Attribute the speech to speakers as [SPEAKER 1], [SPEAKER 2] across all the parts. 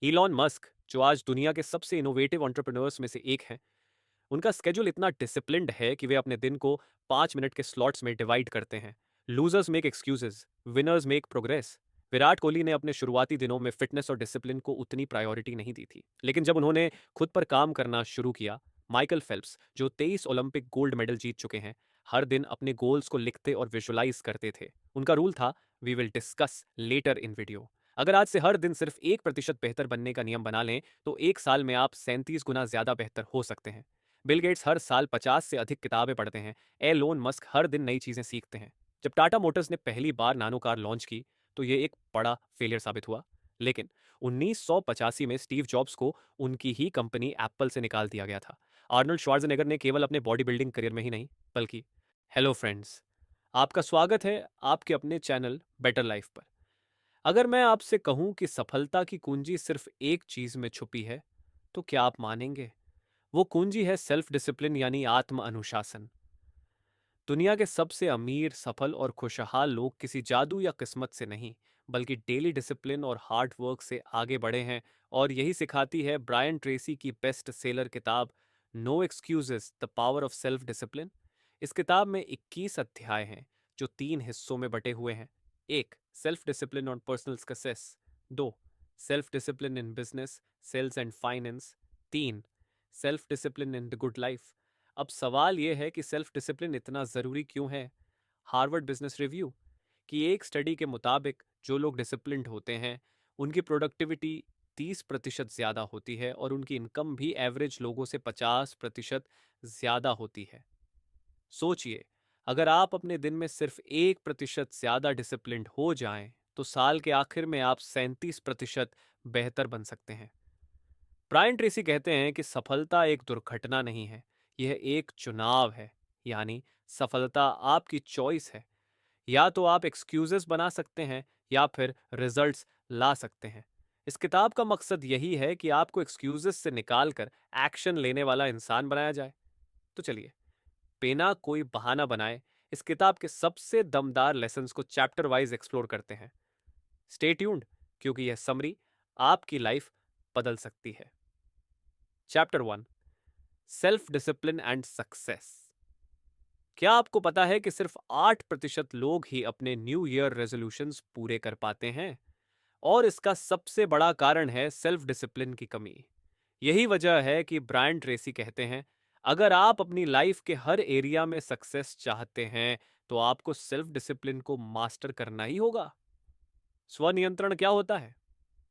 [SPEAKER 1] Elon Musk, जो आज दुनिया के सबसे इनोवेटिव एंटरप्रेन्योर्स में से एक हैं, उनका स्केड्यूल इतना डिसिप्लिन्ड है कि वे अपने दिन को 5 मिनट के स्लॉट्स में डिवाइड करते हैं। Losers make excuses, winners make progress. Virat Kohli ने अपने शुरुआती दिनों में फिटनेस और डिसिप्लिन को उतनी प्रायोरिटी नहीं दी थी, लेकिन जब उन्होंने खुद पर काम करना शुरू किया। माइकल फेल्प्स, जो 23 ओलंपिक गोल्ड मेडल जीत चुके हैं, हर दिन अपने गोल्स को लिखते और विजुलाइज करते थे। उनका रूल था, we will discuss later in video. अगर आज से हर दिन सिर्फ 1% बेहतर बनने का नियम बना लें, तो एक साल में आप 37 गुना ज्यादा बेहतर हो सकते हैं। बिल गेट्स हर साल 50 से अधिक किताबें पढ़ते हैं। एलोन मस्क हर दिन नई चीजें सीखते हैं। जब टाटा मोटर्स ने पहली बार नानो कार लॉन्च की, तो ये एक बड़ा फेलियर साबित हुआ। लेकिन 1985 में स्टीव जॉब्स को उनकी ही कंपनी एप्पल से निकाल दिया गया था। आर्नल्ड श्वार्ज़नेगर ने केवल अपने बॉडी बिल्डिंग करियर में ही नहीं, बल्कि हेलो फ्रेंड्स, आपका स्वागत है आपके अपने चैनल बेटर लाइफ पर। अगर मैं आपसे कहूं कि सफलता की कुंजी सिर्फ एक चीज में छुपी है, तो क्या आप मानेंगे? वो कुंजी है सेल्फ डिसिप्लिन, यानी आत्म अनुशासन। दुनिया के सबसे अमीर, सफल और खुशहाल लोग किसी जादू या किस्मत से नहीं, बल्कि डेली डिसिप्लिन और हार्ड वर्क से आगे बढ़े हैं। और यही सिखाती है ब्रायन ट्रेसी की बेस्ट सेलर किताब no excuses, the power of self discipline. इस किताब में 21 अध्याय हैं, जो 3 हिस्सों में बटे हुए हैं। एक, self discipline on personal success. दो, self discipline in business, sales and finance. तीन, self discipline in the good life. अब सवाल यह है कि सेल्फ डिसिप्लिन इतना ज़रूरी क्यों है? हार्वर्ड बिजनेस रिव्यू की एक स्टडी के मुताबिक जो लोग डिसिप्लिन्ड होते हैं, उनकी प्रोडक्टिविटी 30% ज़्यादा होती है और उनकी इनकम भी एवरेज लोगों से 50% ज़्यादा होती है। सोचिए, अगर आप अपने दिन में सिर्फ 1% ज़्यादा डिसिप्लिन्ड हो जाएं, तो साल के आखिर में आप 37% बेहतर बन सकते हैं। ब्रायन ट्रेसी कहते हैं कि सफलता एक दुर्घटना नहीं है, यह एक चुनाव है। यानी सफलता आपकी चॉइस है। या तो आप एक्सक्यूजेस बना सकते हैं, या फिर रिजल्ट्स ला सकते हैं। इस किताब का मकसद यही है कि आपको एक्सक्यूजेस से निकालकर एक्शन लेने वाला इंसान बनाया जाए। तो चलिए, बिना कोई बहाना बनाए इस किताब के सबसे दमदार लेसन्स को चैप्टर वाइज एक्सप्लोर करते हैं। स्टे ट्यून्ड, क्योंकि यह समरी आपकी लाइफ बदल सकती है। Chapter 1, self discipline and success. क्या आपको पता है कि सिर्फ 8% लोग ही अपने न्यू ईयर रेजोल्यूशंस पूरे कर पाते हैं? और इसका सबसे बड़ा कारण है सेल्फ डिसिप्लिन की कमी। यही वजह है कि ब्रायन ट्रेसी कहते हैं, अगर आप अपनी लाइफ के हर एरिया में सक्सेस चाहते हैं, तो आपको सेल्फ डिसिप्लिन को मास्टर करना ही होगा। स्वनियंत्रण क्या होता है?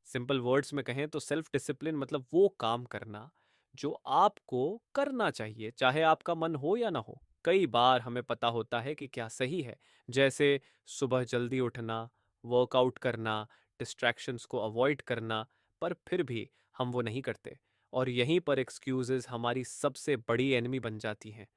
[SPEAKER 1] सिंपल वर्ड्स में कहें तो सेल्फ डिसिप्लिन मतलब वो काम करना जो आपको करना चाहिए, चाहे आपका मन हो या ना हो। कई बार हमें पता होता है कि क्या सही है, जैसे सुबह जल्दी उठना, वर्कआउट करना, डिस्ट्रैक्शंस को अवॉइड करना, पर फिर भी हम वो नहीं करते। और यहीं पर एक्सक्यूजेस हमारी सबसे बड़ी एनिमी बन जाती हैं।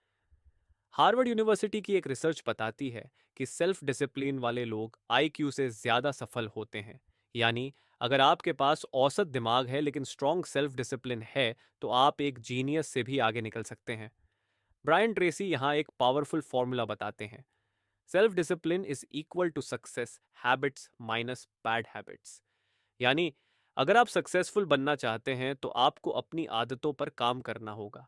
[SPEAKER 1] हार्वर्ड यूनिवर्सिटी की एक रिसर्च बताती है कि सेल्फ डिसिप्लिन वाले लोग आईक्यू से ज़्यादा सफल होते हैं। यानी अगर आपके पास औसत दिमाग है लेकिन स्ट्रॉन्ग सेल्फ डिसिप्लिन है, तो आप एक जीनियस से भी आगे निकल सकते हैं। ब्रायन ट्रेसी यहाँ एक पावरफुल फॉर्मूला बताते हैं। Self discipline is equal to success habits minus bad habits. यानी अगर आप सक्सेसफुल बनना चाहते हैं, तो आपको अपनी आदतों पर काम करना होगा।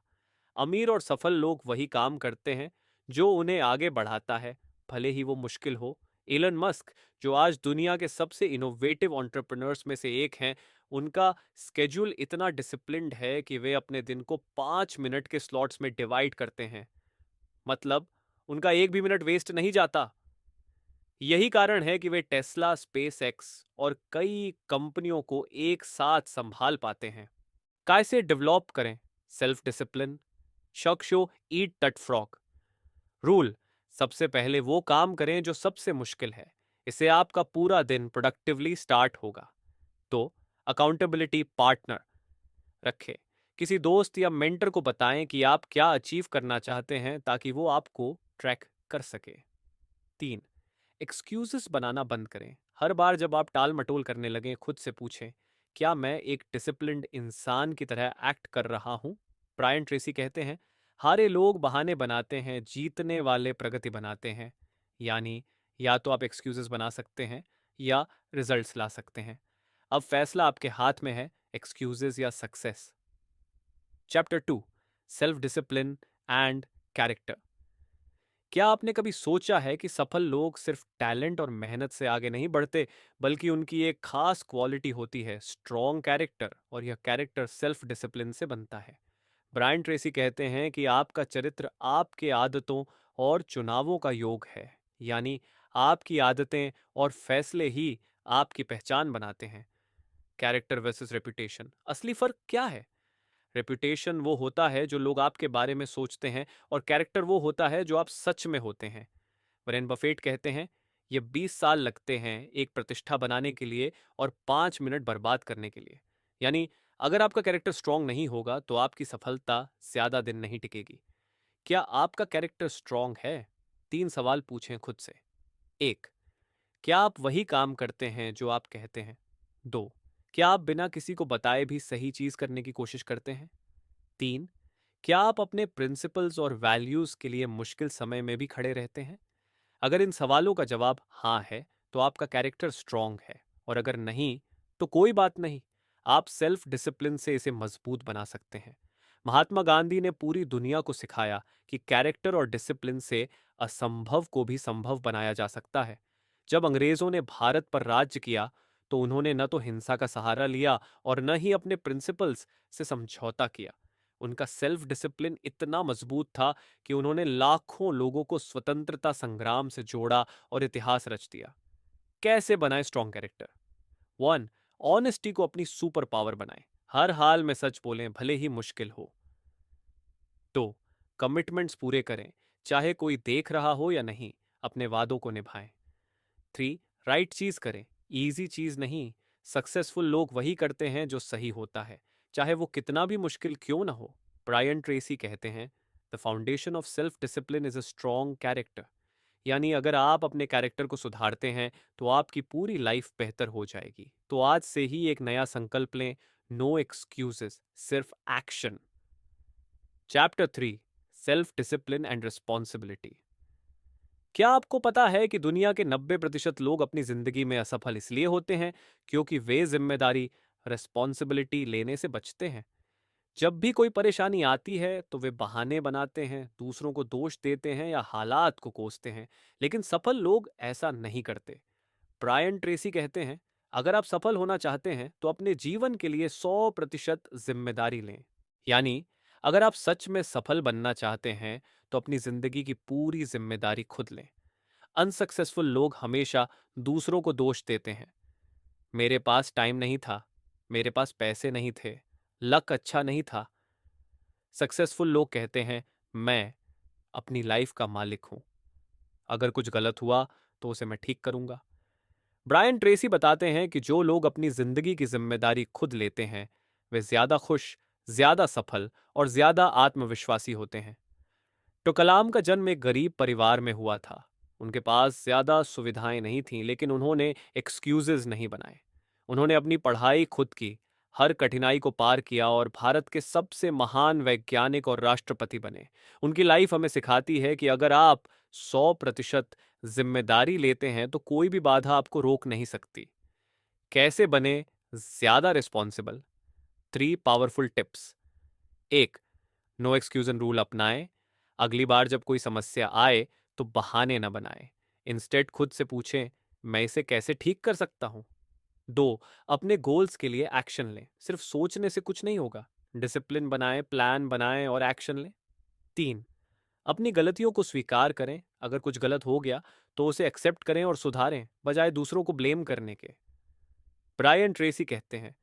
[SPEAKER 1] अमीर और सफल लोग वही काम करते हैं जो उन्हें आगे बढ़ाता है, भले ही वो मुश्किल हो। एलन मस्क, जो आज दुनिया के सबसे इनोवेटिव एंटरप्रेन्योर्स में से एक हैं, उनका स्केड्यूल इतना डिसिप्लिन्ड है कि वे अपने दिन को 5 मिनट के स्लॉट्स में डिवाइड करते हैं। मतलब उनका एक भी मिनट वेस्ट नहीं जाता। यही कारण है कि वे टेस्ला, स्पेस एक्स और कई कंपनियों को एक साथ संभाल पाते हैं। कैसे डेवलप करें सेल्फ डिसिप्लिन? शक show eat that frog rule. सबसे पहले वो काम करें जो सबसे मुश्किल है, इससे आपका पूरा दिन प्रोडक्टिवली स्टार्ट होगा। तो अकाउंटेबिलिटी पार्टनर रखें। किसी दोस्त या मेंटर को बताएं कि आप क्या अचीव करना चाहते हैं, ताकि वो आपको ट्रैक कर सके। 3, एक्सक्यूजेस बनाना बंद करें। हर बार जब आप टाल मटोल करने लगें, खुद से पूछें, क्या मैं एक डिसिप्लिन्ड इंसान की तरह एक्ट कर रहा हूं? ब्रायन ट्रेसी कहते हैं, हारे लोग बहाने बनाते हैं, जीतने वाले प्रगति बनाते हैं। यानी या तो आप एक्सक्यूजेस बना सकते हैं, या रिजल्ट्स ला सकते हैं। अब फैसला आपके हाथ में है। एक्सक्यूजेस या success. Chapter 2, self discipline and character. क्या आपने कभी सोचा है कि सफल लोग सिर्फ टैलेंट और मेहनत से आगे नहीं बढ़ते, बल्कि उनकी एक खास क्वालिटी होती है, स्ट्रॉन्ग कैरेक्टर, और यह कैरेक्टर सेल्फ डिसिप्लिन से बनता है। ब्रायन ट्रेसी कहते हैं कि आपका चरित्र आपके आदतों और चुनावों का योग है। यानी आपकी आदतें और फैसले ही आपकी पहचान बनाते हैं। कैरेक्टर वर्सेस रेपुटेशन, असली फर्क क्या है? रेपुटेशन वो होता है जो लोग आपके बारे में सोचते हैं, और कैरेक्टर वो होता है जो आप सच में होते हैं। वरेन बफेट कहते हैं, ये 20 साल लगते हैं एक प्रतिष्ठा बनाने के लिए और 5 मिनट बर्बाद करने के लिए। यानी अगर आपका कैरेक्टर स्ट्रांग नहीं होगा तो आपकी सफलता ज्यादा दिन नहीं टिकेगी। क्या आपका कैरेक्टर स्ट्रांग है? 3 सवाल पूछें खुद से। 1, क्या आप वही काम करते हैं जो आप कहते हैं? 2, क्या आप बिना किसी को बताए भी सही चीज करने की कोशिश करते हैं? 3, क्या आप अपने प्रिंसिपल्स और वैल्यूज के लिए मुश्किल समय में भी खड़े रहते हैं? अगर इन सवालों का जवाब हाँ है, तो आपका कैरेक्टर स्ट्रांग है, और अगर नहीं, तो कोई बात नहीं, आप सेल्फ डिसिप्लिन से इसे मजबूत बना सकते हैं। महात्मा गांधी ने पूरी दुनिया को सिखाया कि कैरेक्टर और डिसिप्लिन से असंभव को भी संभव बनाया जा सकता है। जब अंग्रेजों ने भारत पर राज्य किया, तो उन्होंने न तो हिंसा का सहारा लिया और न ही अपने प्रिंसिपल्स से समझौता किया। उनका सेल्फ डिसिप्लिन इतना मजबूत था कि उन्होंने लाखों लोगों को स्वतंत्रता संग्राम से जोड़ा और इतिहास रच दिया। कैसे बनाए स्ट्रॉन्ग कैरेक्टर? 1, ऑनेस्टी को अपनी सुपर पावर बनाएं। हर हाल में सच बोलें, भले ही मुश्किल हो। 2, कमिटमेंट्स पूरे करें, चाहे कोई देख रहा हो या नहीं, अपने वादों को निभाएं। 3, राइट चीज करें, इजी चीज नहीं। सक्सेसफुल लोग वही करते हैं जो सही होता है, चाहे वो कितना भी मुश्किल क्यों ना हो। ब्रायन ट्रेसी कहते हैं, the foundation of self discipline is a strong character. यानी अगर आप अपने कैरेक्टर को सुधारते हैं, तो आपकी पूरी लाइफ बेहतर हो जाएगी। तो आज से ही एक नया संकल्प लें, नो एक्सक्यूजेस, सिर्फ action. Chapter 3, self discipline and responsibility. क्या आपको पता है कि दुनिया के 90% लोग अपनी जिंदगी में असफल इसलिए होते हैं क्योंकि वे जिम्मेदारी, रिस्पॉन्सिबिलिटी लेने से बचते हैं? जब भी कोई परेशानी आती है तो वे बहाने बनाते हैं, दूसरों को दोष देते हैं या हालात को कोसते हैं। लेकिन सफल लोग ऐसा नहीं करते। ब्रायन ट्रेसी कहते हैं, अगर आप सफल होना चाहते हैं तो अपने जीवन के लिए 100% जिम्मेदारी लें। यानी अगर आप सच में सफल बनना चाहते हैं, तो अपनी जिंदगी की पूरी जिम्मेदारी खुद लें। अनसक्सेसफुल लोग हमेशा दूसरों को दोष देते हैं। मेरे पास टाइम नहीं था, मेरे पास पैसे नहीं थे, लक अच्छा नहीं था। सक्सेसफुल लोग कहते हैं, मैं अपनी लाइफ का मालिक हूं, अगर कुछ गलत हुआ तो उसे मैं ठीक करूंगा। ब्रायन ट्रेसी बताते हैं कि जो लोग अपनी जिंदगी की जिम्मेदारी खुद लेते हैं, वे ज्यादा खुश, ज्यादा सफल और ज्यादा आत्मविश्वासी होते हैं। तो कलाम का जन्म एक गरीब परिवार में हुआ था। उनके पास ज्यादा सुविधाएं नहीं थीं, लेकिन उन्होंने एक्सक्यूजेज नहीं बनाए। उन्होंने अपनी पढ़ाई खुद की, हर कठिनाई को पार किया और भारत के सबसे महान वैज्ञानिक और राष्ट्रपति बने। उनकी लाइफ हमें सिखाती है कि अगर आप 100% जिम्मेदारी लेते हैं, तो कोई भी बाधा आपको रोक नहीं सकती। कैसे बने ज्यादा responsible? 3 powerful tips. 1, no excuse rule अपनाएं। अगली बार जब कोई समस्या आए, तो बहाने न बनाएं। इंस्टेड खुद से पूछें, मैं इसे कैसे ठीक कर सकता हूं। 2, अपने गोल्स के लिए एक्शन लें। सिर्फ सोचने से कुछ नहीं होगा। डिसिप्लिन बनाएं, प्लान बनाएं और एक्शन लें। 3, अपनी गलतियों को स्वीकार करें। अगर कुछ गलत हो गया तो उसे एक्सेप्ट करें और सुधारें, बजाय दूसरों को ब्लेम करने के। ब्रायन ट्रेसी कहते हैं,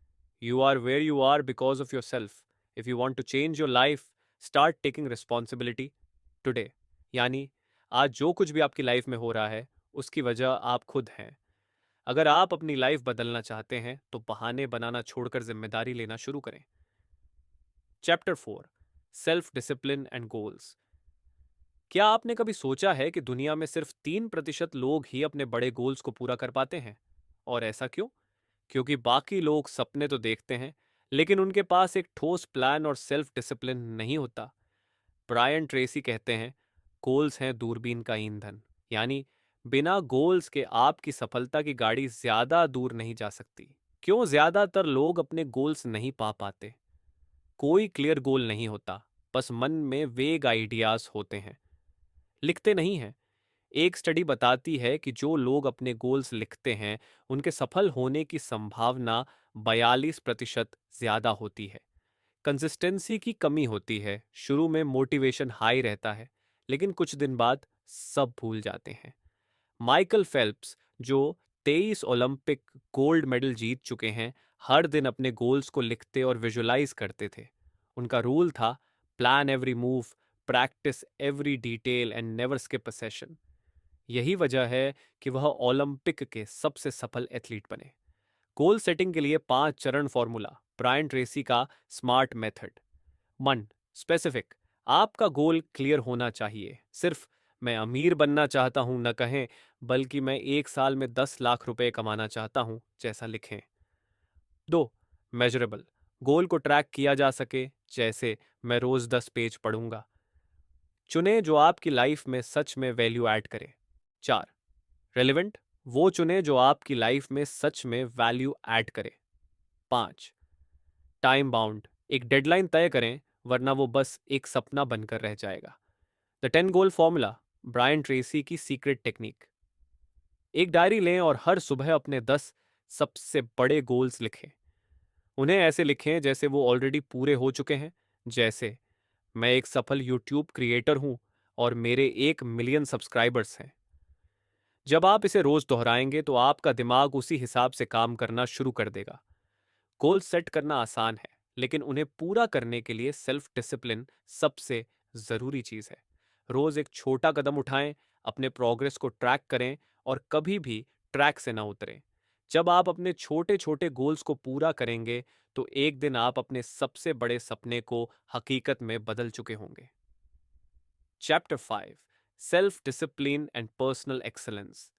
[SPEAKER 1] you are where you are because of your self. If you want to change your life, start taking responsibility today. यानी आज जो कुछ भी आपकी लाइफ में हो रहा है, उसकी वजह आप खुद हैं। अगर आप अपनी लाइफ बदलना चाहते हैं, तो बहाने बनाना छोड़कर जिम्मेदारी लेना शुरू करें। Chapter 4, self discipline and goals. क्या आपने कभी सोचा है कि दुनिया में सिर्फ 3% लोग ही अपने बड़े गोल्स को पूरा कर पाते हैं? और ऐसा क्यों? क्योंकि बाकी लोग सपने तो देखते हैं, लेकिन उनके पास एक ठोस प्लान और सेल्फ डिसिप्लिन नहीं होता। ब्रायन ट्रेसी कहते हैं, गोल्स हैं दूरबीन का ईंधन। यानी बिना गोल्स के आपकी सफलता की गाड़ी ज्यादा दूर नहीं जा सकती। क्यों ज्यादातर लोग अपने गोल्स नहीं पा पाते? कोई क्लियर गोल नहीं होता, बस मन में वेग आइडियाज होते हैं, लिखते नहीं हैं। एक स्टडी बताती है कि जो लोग अपने गोल्स लिखते हैं उनके सफल होने की संभावना 42% ज्यादा होती है। कंसिस्टेंसी की कमी होती है, शुरू में मोटिवेशन हाई रहता है, लेकिन कुछ दिन बाद सब भूल जाते हैं। माइकल फेल्प्स, जो 23 ओलंपिक गोल्ड मेडल जीत चुके हैं, हर दिन अपने गोल्स को लिखते और विजुलाइज करते थे। उनका रूल था, plan every move, practice every detail and never skip a session. यही वजह है कि वह ओलंपिक के सबसे सफल एथलीट बने। गोल सेटिंग के लिए 5 चरण फॉर्मूला, ब्रायन ट्रेसी का स्मार्ट मेथड। मन, स्पेसिफिक, आपका गोल क्लियर होना चाहिए। सिर्फ मैं अमीर बनना चाहता हूं न कहें, बल्कि मैं 1 साल में 10 लाख रुपए कमाना चाहता हूं जैसा लिखें। 2, मेजरेबल, गोल को ट्रैक किया जा सके, जैसे मैं रोज 10 पेज पढ़ूंगा। चुने जो आपकी लाइफ में सच में वैल्यू ऐड करे। 4, रेलिवेंट, वो चुने जो आपकी लाइफ में सच में वैल्यू ऐड करे। 5, टाइम बाउंड, एक डेडलाइन तय करें, वरना वो बस एक सपना बनकर रह जाएगा। The 10 goal formula, Brian Tracy की सीक्रेट टेक्निक। एक डायरी लें और हर सुबह अपने 10 सबसे बड़े गोल्स लिखें। उन्हें ऐसे लिखें जैसे वो ऑलरेडी पूरे हो चुके हैं। जैसे, मैं एक सफल यूट्यूब क्रिएटर हूं और मेरे 1 मिलियन सब्सक्राइबर्स हैं। जब आप इसे रोज दोहराएंगे तो आपका दिमाग उसी हिसाब से काम करना शुरू कर देगा। गोल सेट करना आसान है, लेकिन उन्हें पूरा करने के लिए सेल्फ डिसिप्लिन सबसे जरूरी चीज है। रोज एक छोटा कदम उठाएं, अपने प्रोग्रेस को ट्रैक करें और कभी भी ट्रैक से ना उतरें। जब आप अपने छोटे छोटे गोल्स को पूरा करेंगे तो एक दिन आप अपने सबसे बड़े सपने को हकीकत में बदल चुके होंगे। Chapter 5, self discipline and personal excellence.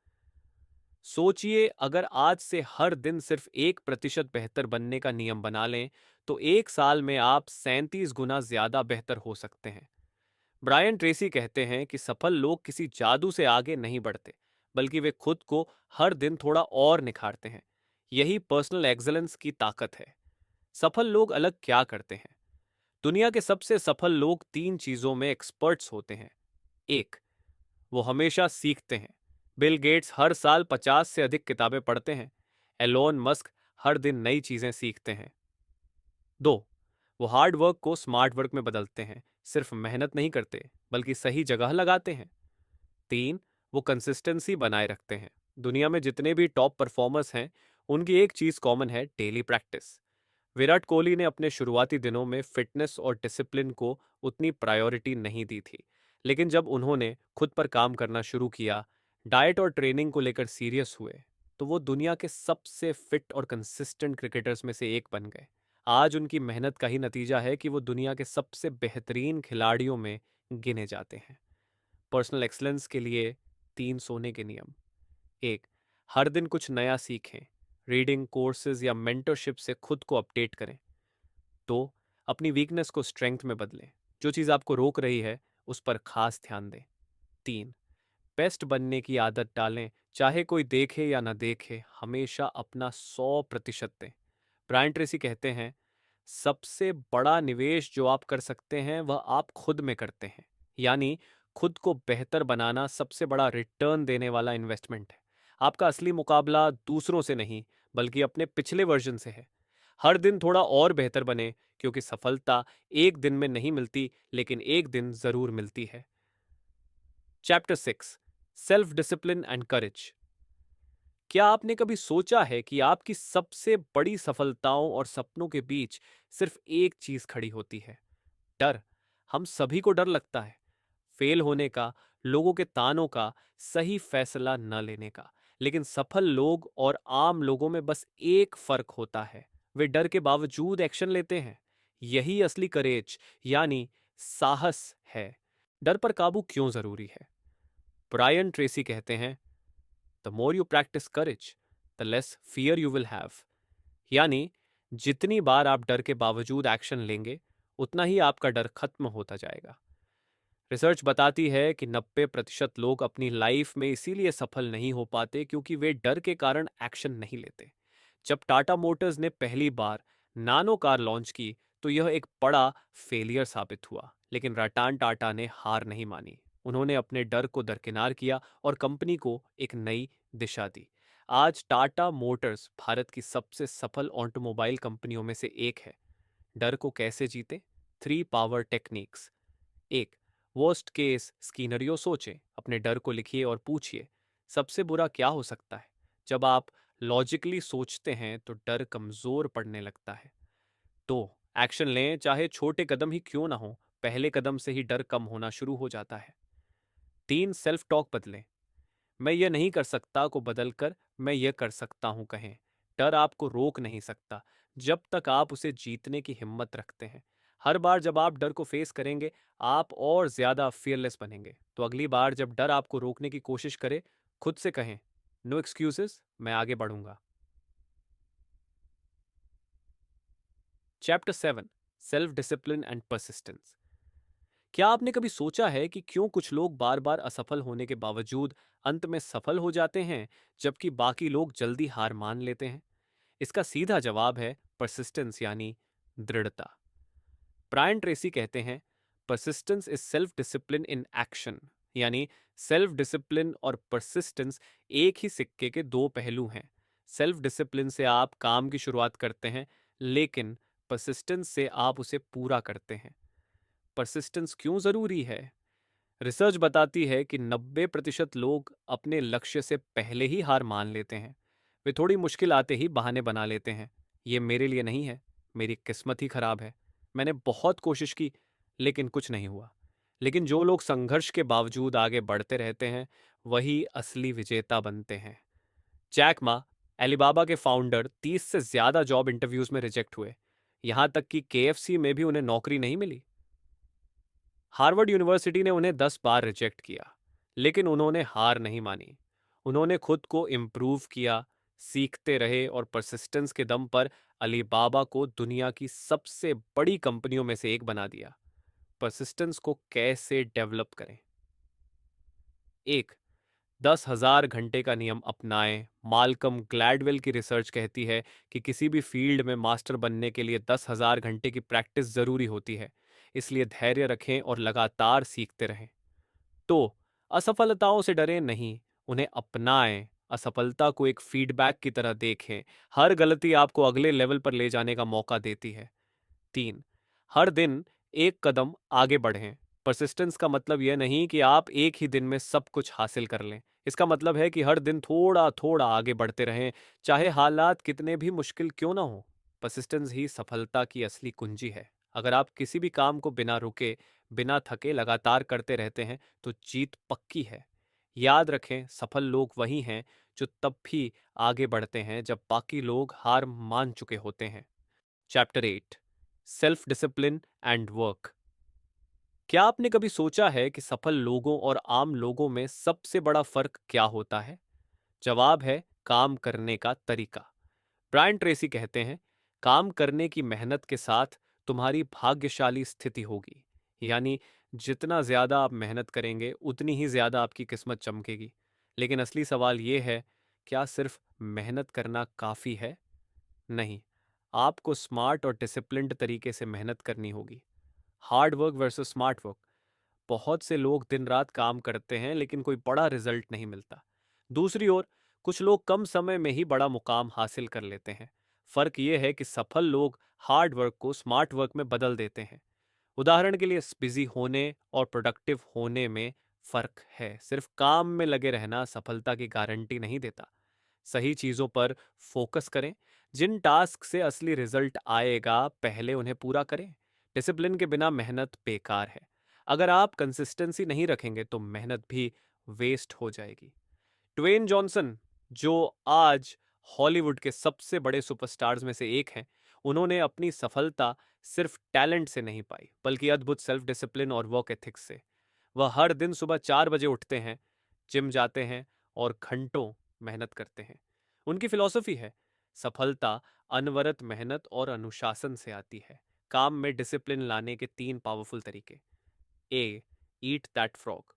[SPEAKER 1] सोचिए, अगर आज से हर दिन सिर्फ 1% बेहतर बनने का नियम बना लें तो 1 साल में आप 37 गुना ज्यादा बेहतर हो सकते हैं। ब्रायन ट्रेसी कहते हैं कि सफल लोग किसी जादू से आगे नहीं बढ़ते, बल्कि वे खुद को हर दिन थोड़ा और निखारते हैं। यही पर्सनल एक्सलेंस की ताकत है। सफल लोग अलग क्या करते हैं? दुनिया के सबसे सफल लोग 3 चीजों में एक्सपर्ट्स होते हैं। एक, वो हमेशा सीखते हैं। बिल गेट्स हर साल 50 से अधिक किताबें पढ़ते हैं। एलोन मस्क हर दिन नई चीजें सीखते हैं। 2, वो हार्ड वर्क को स्मार्ट वर्क में बदलते हैं, सिर्फ मेहनत नहीं करते बल्कि सही जगह लगाते हैं। 3, वो कंसिस्टेंसी बनाए रखते हैं। दुनिया में जितने भी टॉप परफॉर्मर्स हैं, उनकी एक चीज कॉमन है, डेली प्रैक्टिस। विराट कोहली ने अपने शुरुआती दिनों में फिटनेस और डिसिप्लिन को उतनी प्रायोरिटी नहीं दी थी, लेकिन जब उन्होंने खुद पर काम करना शुरू किया, डाइट और ट्रेनिंग को लेकर सीरियस हुए, तो वो दुनिया के सबसे फिट और कंसिस्टेंट क्रिकेटर्स में से एक बन गए। आज उनकी मेहनत का ही नतीजा है कि वो दुनिया के सबसे बेहतरीन खिलाड़ियों में गिने जाते हैं। पर्सनल एक्सलेंस के लिए 3 सोने के नियम। 1, हर दिन कुछ नया सीखें, रीडिंग, कोर्सेज या मेंटरशिप से खुद को अपडेट करें। 2, अपनी वीकनेस को स्ट्रेंथ में बदलें, जो चीज़ आपको रोक रही है उस पर खास ध्यान दें। 3, बेस्ट बनने की आदत डालें, चाहे कोई देखे या ना देखे, हमेशा अपना 100% दें। ब्रायन ट्रेसी कहते हैं, सबसे बड़ा निवेश जो आप कर सकते हैं वह आप खुद में करते हैं। यानी खुद को बेहतर बनाना सबसे बड़ा रिटर्न देने वाला इन्वेस्टमेंट है। आपका असली मुकाबला दूसरों से नहीं, बल्कि अपने पिछले वर्जन से है। हर दिन थोड़ा और बेहतर बने, क्योंकि सफलता एक दिन में नहीं मिलती, लेकिन एक दिन जरूर मिलती है। Chapter 6, self discipline and courage. क्या आपने कभी सोचा है कि आपकी सबसे बड़ी सफलताओं और सपनों के बीच सिर्फ एक चीज खड़ी होती है? डर। हम सभी को डर लगता है, फेल होने का, लोगों के तानों का, सही फैसला न लेने का। लेकिन सफल लोग और आम लोगों में बस एक फर्क होता है, वे डर के बावजूद एक्शन लेते हैं। यही असली करेज यानी साहस है। डर पर काबू क्यों जरूरी है? ब्रायन ट्रेसी कहते हैं, the more you practice courage, the less fear you will have. यानी जितनी बार आप डर के बावजूद एक्शन लेंगे, उतना ही आपका डर खत्म होता जाएगा। रिसर्च बताती है कि 90% लोग अपनी लाइफ में इसीलिए सफल नहीं हो पाते क्योंकि वे डर के कारण एक्शन नहीं लेते। जब टाटा मोटर्स ने पहली बार नानो कार लॉन्च की तो यह एक बड़ा फेलियर साबित हुआ, लेकिन रतन टाटा ने हार नहीं मानी। उन्होंने अपने डर को दरकिनार किया और कंपनी को एक नई दिशा दी। आज टाटा मोटर्स भारत की सबसे सफल ऑटोमोबाइल कंपनियों में से एक है। डर को कैसे जीते? 3 पावर टेक्निक्स। एक, वर्स्ट केस स्कीनरियो सोचें, अपने डर को लिखिए और पूछिए, सबसे बुरा क्या हो सकता है? जब आप लॉजिकली सोचते हैं तो डर कमजोर पड़ने लगता है। तो एक्शन लें, चाहे छोटे कदम ही क्यों ना हो, पहले कदम से ही डर कम होना शुरू हो जाता है। 3, सेल्फ टॉक बदलें। मैं ये नहीं कर सकता को बदलकर मैं ये कर सकता हूं कहें। डर आपको रोक नहीं सकता जब तक आप उसे जीतने की हिम्मत रखते हैं। हर बार जब आप डर को फेस करेंगे, आप और ज्यादा फियरलेस बनेंगे। तो अगली बार जब डर आपको रोकने की कोशिश करे, खुद से कहें, नो एक्सक्यूजेस, मैं आगे बढ़ूंगा। Chapter 7, self discipline and persistence. क्या आपने कभी सोचा है कि क्यों कुछ लोग बार बार असफल होने के बावजूद अंत में सफल हो जाते हैं, जबकि बाकी लोग जल्दी हार मान लेते हैं? इसका सीधा जवाब है परसिस्टेंस, यानी दृढ़ता। ब्रायन ट्रेसी कहते हैं, persistence is self discipline in action. यानी सेल्फ डिसिप्लिन और परसिस्टेंस एक ही सिक्के के दो पहलू हैं। सेल्फ डिसिप्लिन से आप काम की शुरुआत करते हैं, लेकिन परसिस्टेंस से आप उसे पूरा करते हैं। परसिस्टेंस क्यों जरूरी है? रिसर्च बताती है कि 90% लोग अपने लक्ष्य से पहले ही हार मान लेते हैं। वे थोड़ी मुश्किल आते ही बहाने बना लेते हैं। ये मेरे लिए नहीं है, मेरी किस्मत ही खराब है, मैंने बहुत कोशिश की लेकिन कुछ नहीं हुआ। लेकिन जो लोग संघर्ष के बावजूद आगे बढ़ते रहते हैं, वही असली विजेता बनते हैं। जैक मा, एलिबाबा के फाउंडर, 30 से ज्यादा जॉब इंटरव्यूज में रिजेक्ट हुए। यहां तक कि केएफसी में भी उन्हें नौकरी नहीं मिली। हार्वर्ड यूनिवर्सिटी ने उन्हें 10 बार रिजेक्ट किया, लेकिन उन्होंने हार नहीं मानी। उन्होंने खुद को इम्प्रूव किया, सीखते रहे और परसिस्टेंस के दम पर अलीबाबा को दुनिया की सबसे बड़ी कंपनियों में से एक बना दिया। परसिस्टेंस को कैसे डेवलप करें? एक, 10,000 घंटे का नियम अपनाएं। माल्कम ग्लैडवेल की रिसर्च कहती है कि किसी भी फील्ड में मास्टर बनने के लिए 10,000 घंटे की प्रैक्टिस जरूरी होती है। इसलिए धैर्य रखें और लगातार सीखते रहें। तो असफलताओं से डरें नहीं, उन्हें अपनाएं। असफलता को एक फीडबैक की तरह देखें। हर गलती आपको अगले लेवल पर ले जाने का मौका देती है। 3, हर दिन एक कदम आगे बढ़ें। परसिस्टेंस का मतलब यह नहीं कि आप एक ही दिन में सब कुछ हासिल कर लें। इसका मतलब है कि हर दिन थोड़ा थोड़ा आगे बढ़ते रहें, चाहे हालात कितने भी मुश्किल क्यों ना हो। परसिस्टेंस ही सफलता की असली कुंजी है। अगर आप किसी भी काम को बिना रुके, बिना थके लगातार करते रहते हैं, तो जीत पक्की है। याद रखें, सफल लोग वही हैं जो तब भी आगे बढ़ते हैं जब बाकी लोग हार मान चुके होते हैं। Chapter 8, self discipline and work. क्या आपने कभी सोचा है कि सफल लोगों और आम लोगों में सबसे बड़ा फर्क क्या होता है? जवाब है काम करने का तरीका। ब्रायन ट्रेसी कहते हैं, काम करने की मेहनत के साथ तुम्हारी भाग्यशाली स्थिति होगी। यानी जितना ज्यादा आप मेहनत करेंगे, उतनी ही ज्यादा आपकी किस्मत चमकेगी। लेकिन असली सवाल यह है, क्या सिर्फ मेहनत करना काफी है? नहीं, आपको स्मार्ट और डिसिप्लिन्ड तरीके से मेहनत करनी होगी। Hard work versus smart work. बहुत से लोग दिन रात काम करते हैं, लेकिन कोई बड़ा रिजल्ट नहीं मिलता। दूसरी ओर, कुछ लोग कम समय में ही बड़ा मुकाम हासिल कर लेते हैं। फर्क यह है कि सफल लोग हार्ड वर्क को स्मार्ट वर्क में बदल देते हैं। उदाहरण के लिए, बिजी होने और प्रोडक्टिव होने में फर्क है। सिर्फ काम में लगे रहना सफलता की गारंटी नहीं देता। सही चीजों पर फोकस करें। जिन टास्क से असली रिजल्ट आएगा, पहले उन्हें पूरा करें। डिसिप्लिन के बिना मेहनत बेकार है। अगर आप कंसिस्टेंसी नहीं रखेंगे तो मेहनत भी वेस्ट हो जाएगी। ट्वेन जॉनसन, जो आज हॉलीवुड के सबसे बड़े सुपरस्टार्स में से एक हैं, उन्होंने अपनी सफलता सिर्फ टैलेंट से नहीं पाई, बल्कि अद्भुत सेल्फ डिसिप्लिन और वर्क एथिक्स से। वह हर दिन सुबह 4 बजे उठते हैं, जिम जाते हैं और घंटों मेहनत करते हैं। उनकी फिलॉसफी है, सफलता अनवरत मेहनत और अनुशासन से आती है। काम में डिसिप्लिन लाने के 3 पावरफुल तरीके। ए, ईट दैट फ्रॉग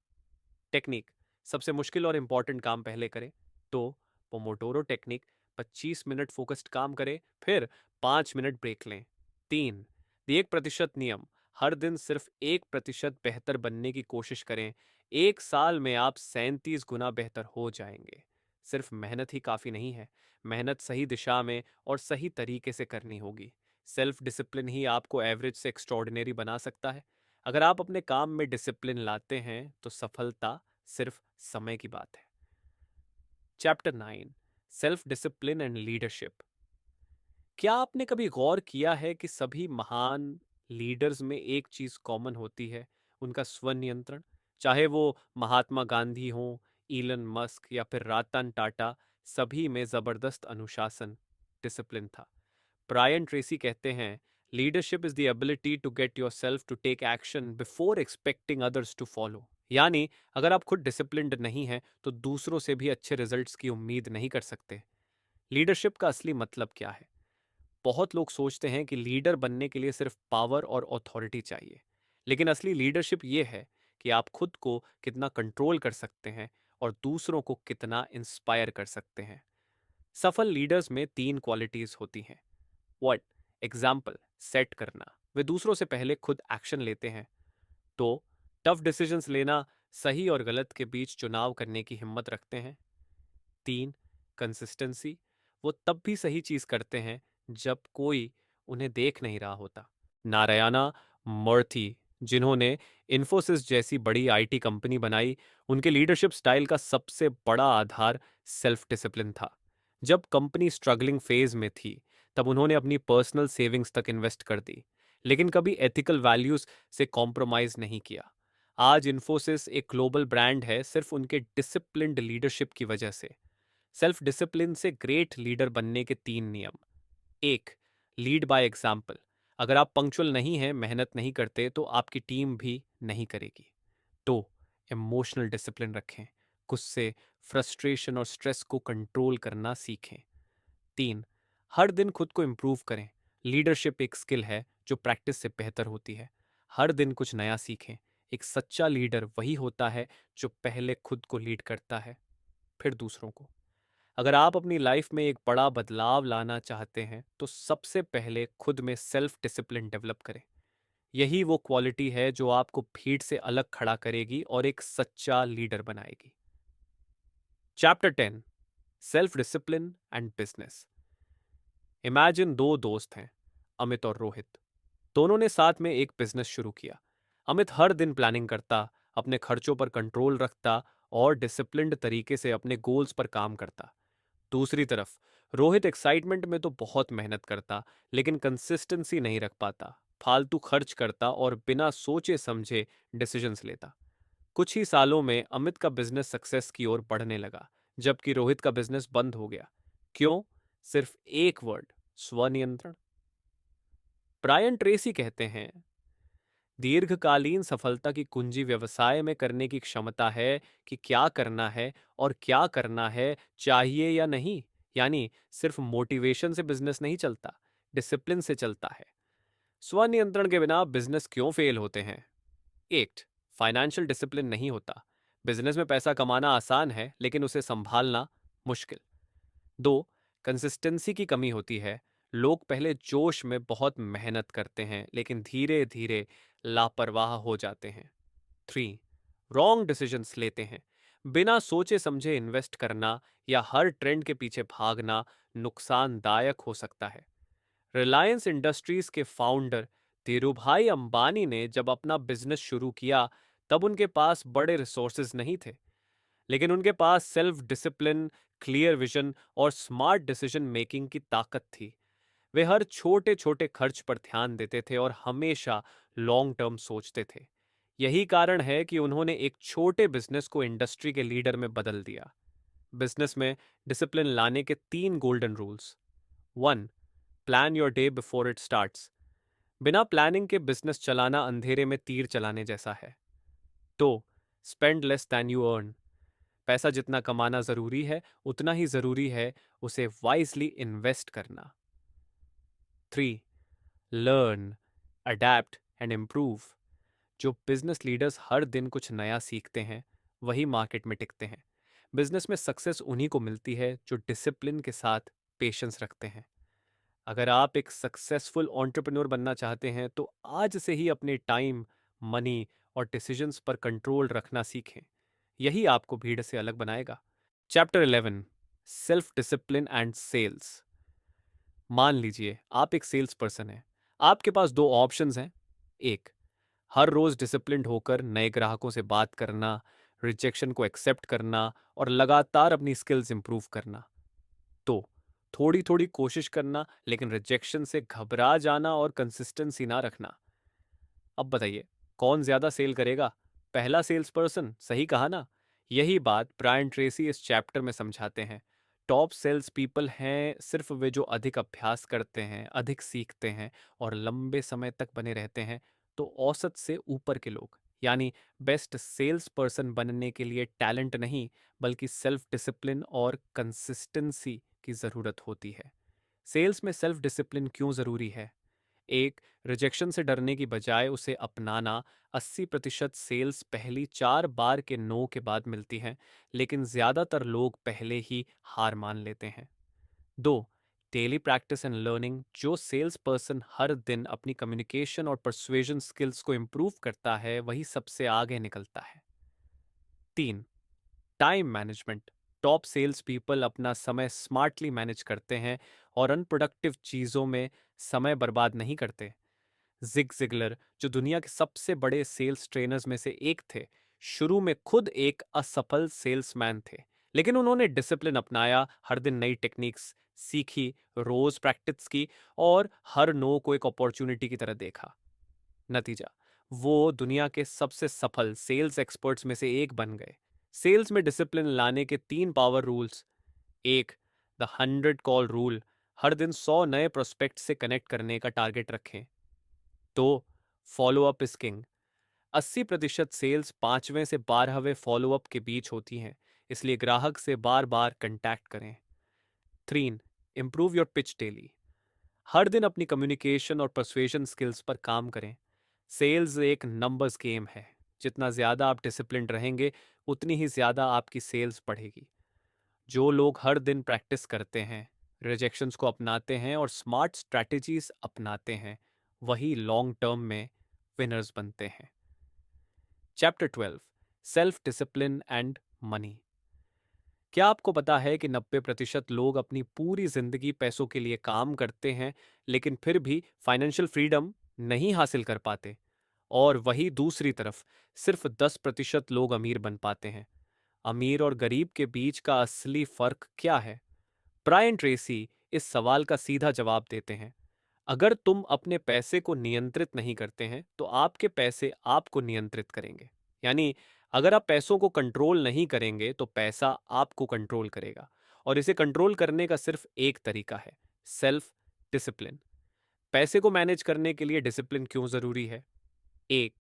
[SPEAKER 1] टेक्निक। सबसे मुश्किल और इंपॉर्टेंट काम पहले करें। तो पोमोडोरो टेक्निक, 25 मिनट फोकस्ड काम करें, फिर 5 मिनट ब्रेक लें। 3. 1% नियम, हर दिन सिर्फ 1% बेहतर बनने की कोशिश करें। 1 साल में आप 37 गुना बेहतर हो जाएंगे। सिर्फ मेहनत ही काफ़ी नहीं है, मेहनत सही दिशा में और सही तरीके से करनी होगी। सेल्फ डिसिप्लिन ही आपको एवरेज से एक्स्ट्रॉर्डिनरी बना सकता है। अगर आप अपने काम में डिसिप्लिन लाते हैं तो सफलता सिर्फ समय की बात है। Chapter 9, self discipline and leadership. क्या आपने कभी गौर किया है कि सभी महान लीडर्स में एक चीज कॉमन होती है, उनका स्वनियंत्रण। चाहे वो महात्मा गांधी हो, इलन मस्क या फिर रतन टाटा, सभी में जबरदस्त अनुशासन, डिसिप्लिन था। ब्रायन ट्रेसी कहते हैं, leadership is the ability to get your self to take action before expecting others to follow. यानी अगर आप खुद डिसिप्लिन्ड नहीं हैं तो दूसरों से भी अच्छे रिजल्ट्स की उम्मीद नहीं कर सकते। लीडरशिप का असली मतलब क्या है? बहुत लोग सोचते हैं कि लीडर बनने के लिए सिर्फ पावर और अथॉरिटी चाहिए, लेकिन असली लीडरशिप ये है कि आप खुद को कितना कंट्रोल कर सकते हैं और दूसरों को कितना इंस्पायर कर सकते हैं। सफल लीडर्स में 3 क्वालिटीज होती हैं। व्हाट? एग्जाम्पल सेट करना, वे दूसरों से पहले खुद एक्शन लेते हैं। तो टफ डिसीजंस लेना, सही और गलत के बीच चुनाव करने की हिम्मत रखते हैं। 3. कंसिस्टेंसी, वो तब भी सही चीज करते हैं जब कोई उन्हें देख नहीं रहा होता। नारायणा मूर्ति, जिन्होंने इन्फोसिस जैसी बड़ी आईटी कंपनी बनाई, उनके लीडरशिप स्टाइल का सबसे बड़ा आधार सेल्फ डिसिप्लिन था। जब कंपनी स्ट्रगलिंग फेज में थी तब उन्होंने अपनी पर्सनल सेविंग्स तक इन्वेस्ट कर दी, लेकिन कभी एथिकल वैल्यूज से कॉम्प्रोमाइज नहीं किया। आज इन्फोसिस एक ग्लोबल ब्रांड है सिर्फ उनके डिसिप्लिन्ड लीडरशिप की वजह से। सेल्फ डिसिप्लिन से ग्रेट लीडर बनने के 3 नियम। 1. लीड बाय एग्जाम्पल, अगर आप पंक्चुअल नहीं हैं, मेहनत नहीं करते, तो आपकी टीम भी नहीं करेगी। 2. इमोशनल डिसिप्लिन रखें, गुस्से, फ्रस्ट्रेशन और स्ट्रेस को कंट्रोल करना सीखें। 3. हर दिन खुद को इम्प्रूव करें, लीडरशिप एक स्किल है जो प्रैक्टिस से बेहतर होती है। हर दिन कुछ नया सीखें। एक सच्चा लीडर वही होता है जो पहले खुद को लीड करता है, फिर दूसरों को। अगर आप अपनी लाइफ में एक बड़ा बदलाव लाना चाहते हैं तो सबसे पहले खुद में सेल्फ डिसिप्लिन डेवलप करें। यही वो क्वालिटी है जो आपको भीड़ से अलग खड़ा करेगी और एक सच्चा लीडर बनाएगी। Chapter 10, self discipline and business. Imagine 2 दोस्त हैं, अमित और रोहित। दोनों ने साथ में एक बिजनेस शुरू किया। अमित हर दिन प्लानिंग करता, अपने खर्चों पर कंट्रोल रखता और डिसिप्लिन्ड तरीके से अपने गोल्स पर काम करता। दूसरी तरफ रोहित एक्साइटमेंट में तो बहुत मेहनत करता, लेकिन कंसिस्टेंसी नहीं रख पाता, फालतू खर्च करता और बिना सोचे समझे डिसीजंस लेता। कुछ ही सालों में अमित का बिजनेस सक्सेस की ओर बढ़ने लगा, जबकि रोहित का बिजनेस बंद हो गया। क्यों? सिर्फ एक वर्ड, स्वनियंत्रण। ब्रायन ट्रेसी कहते हैं, दीर्घकालीन सफलता की कुंजी व्यवसाय में करने की क्षमता है कि क्या करना है और क्या करना है, चाहिए या नहीं। यानी सिर्फ मोटिवेशन से बिजनेस नहीं चलता, डिसिप्लिन से चलता है। स्वनियंत्रण के बिना बिजनेस क्यों फेल होते हैं? 1. फाइनेंशियल डिसिप्लिन नहीं होता, बिजनेस में पैसा कमाना आसान है लेकिन उसे संभालना मुश्किल। 2. कंसिस्टेंसी की कमी होती है, लोग पहले जोश में बहुत मेहनत करते हैं लेकिन धीरे धीरे लापरवाह हो जाते हैं। 3. रॉन्ग डिसीजंस लेते हैं, बिना सोचे समझे इन्वेस्ट करना या हर ट्रेंड के पीछे भागना नुकसानदायक हो सकता है। रिलायंस इंडस्ट्रीज के फाउंडर धीरूभाई अंबानी ने जब अपना बिजनेस शुरू किया तब उनके पास बड़े रिसोर्सेज नहीं थे, लेकिन उनके पास सेल्फ डिसिप्लिन, क्लियर विजन और स्मार्ट डिसीजन मेकिंग की ताकत थी। वे हर छोटे छोटे खर्च पर ध्यान देते थे और हमेशा लॉन्ग टर्म सोचते थे। यही कारण है कि उन्होंने एक छोटे बिजनेस को इंडस्ट्री के लीडर में बदल दिया। बिजनेस में डिसिप्लिन लाने के 3 golden rules. 1. Plan your day before it starts, बिना प्लानिंग के बिजनेस चलाना अंधेरे में तीर चलाने जैसा है। 2. Spend less than you earn, पैसा जितना कमाना जरूरी है उतना ही जरूरी है उसे वाइजली इन्वेस्ट करना। 3. लर्न, अडेप्ट एंड इम्प्रूव, जो बिजनेस लीडर्स हर दिन कुछ नया सीखते हैं वही मार्केट में टिकते हैं। बिजनेस में सक्सेस उन्हीं को मिलती है जो डिसिप्लिन के साथ पेशेंस रखते हैं। अगर आप एक सक्सेसफुल एंटरप्रेन्योर बनना चाहते हैं तो आज से ही अपने टाइम, मनी और डिसीजंस पर कंट्रोल रखना सीखें। यही आपको भीड़ से अलग बनाएगा। Chapter 11, self discipline and sales. मान लीजिए आप एक सेल्स पर्सन हैं। आपके पास दो ऑप्शंस हैं। एक, हर रोज डिसिप्लिन्ड होकर नए ग्राहकों से बात करना, रिजेक्शन को एक्सेप्ट करना और लगातार अपनी स्किल्स इंप्रूव करना। तो थोड़ी थोड़ी कोशिश करना, लेकिन रिजेक्शन से घबरा जाना और कंसिस्टेंसी ना रखना। अब बताइए, कौन ज्यादा सेल करेगा? पहला सेल्स पर्सन, सही कहा ना? यही बात ब्रायन ट्रेसी इस चैप्टर में समझाते हैं। टॉप सेल्स पीपल हैं सिर्फ वे जो अधिक अभ्यास करते हैं, अधिक सीखते हैं और लंबे समय तक बने रहते हैं। तो औसत से ऊपर के लोग, यानी बेस्ट सेल्स पर्सन बनने के लिए टैलेंट नहीं, बल्कि सेल्फ डिसिप्लिन और कंसिस्टेंसी की जरूरत होती है। सेल्स में सेल्फ डिसिप्लिन क्यों जरूरी है? एक, रिजेक्शन से डरने की बजाय उसे अपनाना। 80% सेल्स पहली 4 बार के नो के बाद मिलती हैं, लेकिन ज्यादातर लोग पहले ही हार मान लेते हैं। दो, डेली प्रैक्टिस एंड लर्निंग। जो सेल्स पर्सन हर दिन अपनी कम्युनिकेशन और परसुएजन स्किल्स को इम्प्रूव करता है, वही सबसे आगे निकलता है। तीन, time management. Top sales people अपना समय स्मार्टली मैनेज करते हैं और अनप्रोडक्टिव चीजों में समय बर्बाद नहीं करते। जिग जिगलर, जो दुनिया के सबसे बड़े सेल्स ट्रेनर्स में से एक थे, शुरू में खुद एक असफल सेल्समैन थे, लेकिन उन्होंने डिसिप्लिन अपनाया, हर दिन नई टेक्निक्स सीखी, रोज प्रैक्टिस की और हर नो को एक अपॉर्चुनिटी की तरह देखा। नतीजा, वो दुनिया के सबसे सफल सेल्स एक्सपर्ट्स में से एक बन गए। सेल्स में डिसिप्लिन लाने के 3 पावर रूल्स। एक, द 100 कॉल रूल। हर दिन 100 नए प्रोस्पेक्ट से कनेक्ट करने का टारगेट रखें। तो follow up is king. 80% sales 5वें से 12वें फॉलोअप के बीच होती हैं, इसलिए ग्राहक से बार बार कंटैक्ट करें। 3, इम्प्रूव योर पिच डेली। हर दिन अपनी कम्युनिकेशन और परसुएशन स्किल्स पर काम करें। सेल्स एक नंबर्स गेम है। जितना ज्यादा आप डिसिप्लिन्ड रहेंगे, उतनी ही ज्यादा आपकी सेल्स बढ़ेगी। जो लोग हर दिन प्रैक्टिस करते हैं, रिजेक्शंस को अपनाते हैं और स्मार्ट स्ट्रैटेजीज अपनाते हैं, वही लॉन्ग टर्म में विनर्स बनते हैं। Chapter 12, self discipline and money. क्या आपको पता है कि 90% लोग अपनी पूरी जिंदगी पैसों के लिए काम करते हैं, लेकिन फिर भी फाइनेंशियल फ्रीडम नहीं हासिल कर पाते? और वही दूसरी तरफ, सिर्फ 10% लोग अमीर बन पाते हैं। अमीर और गरीब के बीच का असली फर्क क्या है? ब्रायन ट्रेसी इस सवाल का सीधा जवाब देते हैं। अगर तुम अपने पैसे को नियंत्रित नहीं करते हैं, तो आपके पैसे आपको नियंत्रित करेंगे। यानी अगर आप पैसों को कंट्रोल नहीं करेंगे, तो पैसा आपको कंट्रोल करेगा। और इसे कंट्रोल करने का सिर्फ एक तरीका है, सेल्फ डिसिप्लिन। पैसे को मैनेज करने के लिए डिसिप्लिन क्यों जरूरी है? एक,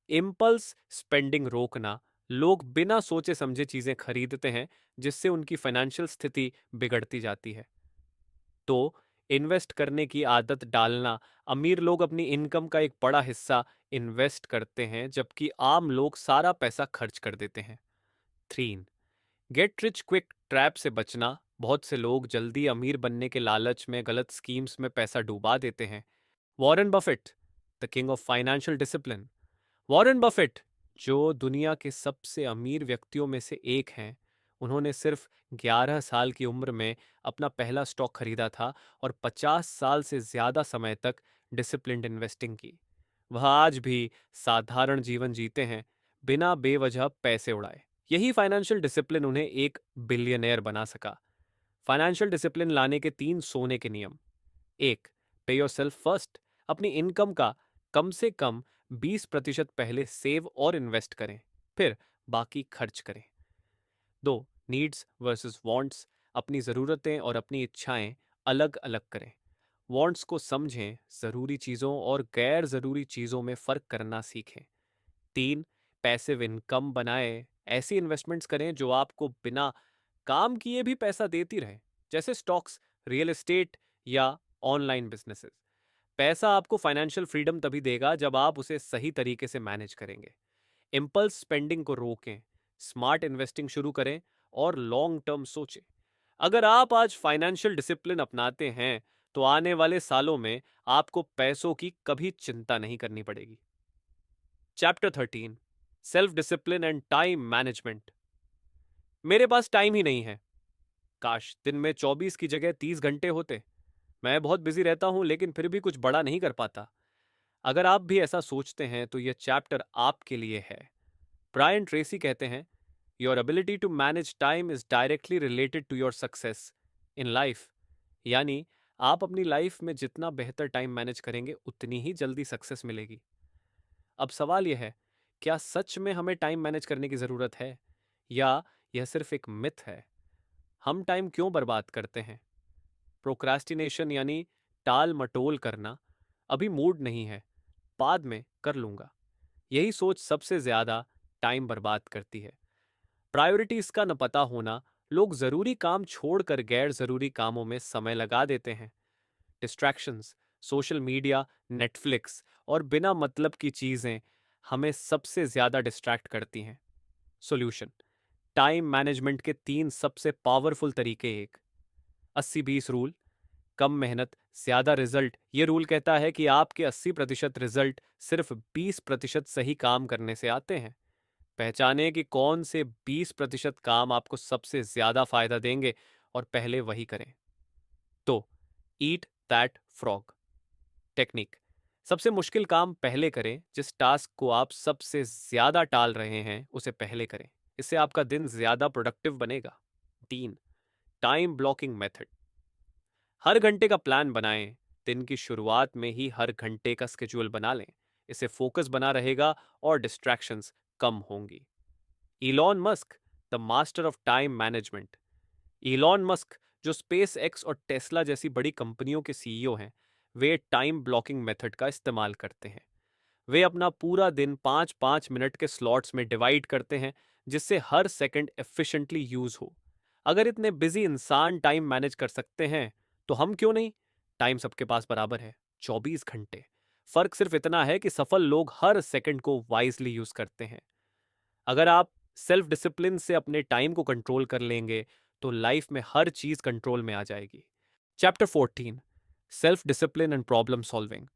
[SPEAKER 1] इम्पल्स स्पेंडिंग रोकना। लोग बिना सोचे समझे चीजें खरीदते हैं, जिससे उनकी फाइनेंशियल स्थिति बिगड़ती जाती है। तो इन्वेस्ट करने की आदत डालना। अमीर लोग अपनी इनकम का एक बड़ा हिस्सा इन्वेस्ट करते हैं, जबकि आम लोग सारा पैसा खर्च कर देते हैं। 3, गेट रिच क्विक ट्रैप से बचना। बहुत से लोग जल्दी अमीर बनने के लालच में गलत स्कीम्स में पैसा डुबा देते हैं। Warren Buffett, the king of financial discipline. Warren Buffett, जो दुनिया के सबसे अमीर व्यक्तियों में से एक हैं, उन्होंने सिर्फ 11 साल की उम्र में अपना पहला स्टॉक खरीदा था और 50 साल से ज्यादा समय तक डिसिप्लिन्ड इन्वेस्टिंग की। वह आज भी साधारण जीवन जीते हैं, बिना बेवजह पैसे उड़ाए। यही फाइनेंशियल डिसिप्लिन उन्हें एक बिलियनर बना सका। फाइनेंशियल डिसिप्लिन लाने के 3 सोने के नियम। एक, पे योर सेल्फ फर्स्ट। अपनी इनकम का कम से कम 20% पहले सेव और इन्वेस्ट करें, फिर बाकी खर्च करें। दो, नीड्स वर्सेस वांट्स। अपनी ज़रूरतें और अपनी इच्छाएं अलग अलग करें। वांट्स को समझें, ज़रूरी चीज़ों और गैर ज़रूरी चीज़ों में फ़र्क करना सीखें। 3, पैसिव इनकम बनाएं। ऐसी इन्वेस्टमेंट्स करें जो आपको बिना काम किए भी पैसा देती रहे, जैसे स्टॉक्स, रियल एस्टेट या ऑनलाइन बिजनेसेस। पैसा आपको फाइनेंशियल फ्रीडम तभी देगा जब आप उसे सही तरीके से मैनेज करेंगे। इम्पल्स स्पेंडिंग को रोकें, स्मार्ट इन्वेस्टिंग शुरू करें और लॉन्ग टर्म सोचें। अगर आप आज फाइनेंशियल डिसिप्लिन अपनाते हैं तो आने वाले सालों में आपको पैसों की कभी चिंता नहीं करनी पड़ेगी। Chapter 13, self discipline and time management. मेरे पास टाइम ही नहीं है। काश दिन में 24 की जगह 30 घंटे होते। मैं बहुत बिजी रहता हूं लेकिन फिर भी कुछ बड़ा नहीं कर पाता। अगर आप भी ऐसा सोचते हैं तो यह चैप्टर आपके लिए है। ब्रायन ट्रेसी कहते हैं, your ability to manage time is directly related to your success in life. यानी आप अपनी लाइफ में जितना बेहतर टाइम मैनेज करेंगे उतनी ही जल्दी सक्सेस मिलेगी। अब सवाल यह है, क्या सच में हमें टाइम मैनेज करने की जरूरत है या यह सिर्फ एक मिथ है? हम टाइम क्यों बर्बाद करते हैं? प्रोक्रास्टिनेशन यानी टाल मटोल करना, अभी मूड नहीं है, बाद में कर लूंगा, यही सोच सबसे ज्यादा टाइम बर्बाद करती है। प्रायोरिटीज का न पता होना, लोग जरूरी काम छोड़कर गैर जरूरी कामों में समय लगा देते हैं। डिस्ट्रैक्शंस, सोशल मीडिया, नेटफ्लिक्स और बिना मतलब की चीजें हमें सबसे ज्यादा डिस्ट्रैक्ट करती हैं। सॉल्यूशन, टाइम मैनेजमेंट के 3 सबसे पावरफुल तरीके। एक, 80-20 रूल। कम मेहनत ज्यादा रिजल्ट। ये रूल कहता है कि आपके 80% रिजल्ट सिर्फ 20% सही काम करने से आते हैं। पहचानें कि कौन से 20% काम आपको सबसे ज्यादा फायदा देंगे और पहले वही करें। तो ईट दैट फ्रॉग टेक्निक, सबसे मुश्किल काम पहले करें। जिस टास्क को आप सबसे ज्यादा टाल रहे हैं उसे पहले करें, इससे आपका दिन ज्यादा प्रोडक्टिव बनेगा। 3, टाइम ब्लॉकिंग मेथड। हर घंटे का प्लान बनाएं। दिन की शुरुआत में ही हर घंटे का स्केड्यूल बना लें, इससे फोकस बना रहेगा और डिस्ट्रैक्शंस कम होंगी। Elon Musk, the master of time management. Elon Musk, जो स्पेस एक्स और टेस्ला जैसी बड़ी कंपनियों के सीईओ हैं, वे टाइम ब्लॉकिंग मेथड का इस्तेमाल करते हैं। वे अपना पूरा दिन 5-5 मिनट के स्लॉट्स में डिवाइड करते हैं, जिससे हर सेकंड एफिशिएंटली यूज हो। अगर इतने बिजी इंसान टाइम मैनेज कर सकते हैं तो हम क्यों नहीं? टाइम सबके पास बराबर है, 24 घंटे। फर्क सिर्फ इतना है कि सफल लोग हर सेकंड को वाइजली यूज करते हैं। अगर आप सेल्फ डिसिप्लिन से अपने टाइम को कंट्रोल कर लेंगे तो लाइफ में हर चीज कंट्रोल में आ जाएगी। Chapter 14, self discipline and problem solving.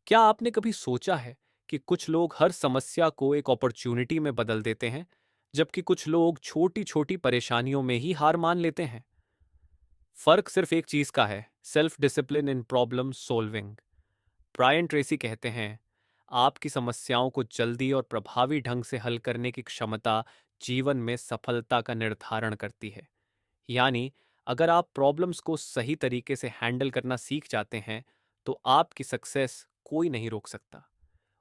[SPEAKER 1] क्या आपने कभी सोचा है कि कुछ लोग हर समस्या को एक अपॉर्चुनिटी में बदल देते हैं, जबकि कुछ लोग छोटी छोटी परेशानियों में ही हार मान लेते हैं? फर्क सिर्फ एक चीज का है, self discipline in problem solving. Brian Tracy कहते हैं, आपकी समस्याओं को जल्दी और प्रभावी ढंग से हल करने की क्षमता जीवन में सफलता का निर्धारण करती है। यानी अगर आप प्रॉब्लम्स को सही तरीके से हैंडल करना सीख जाते हैं तो आपकी सक्सेस कोई नहीं रोक सकता।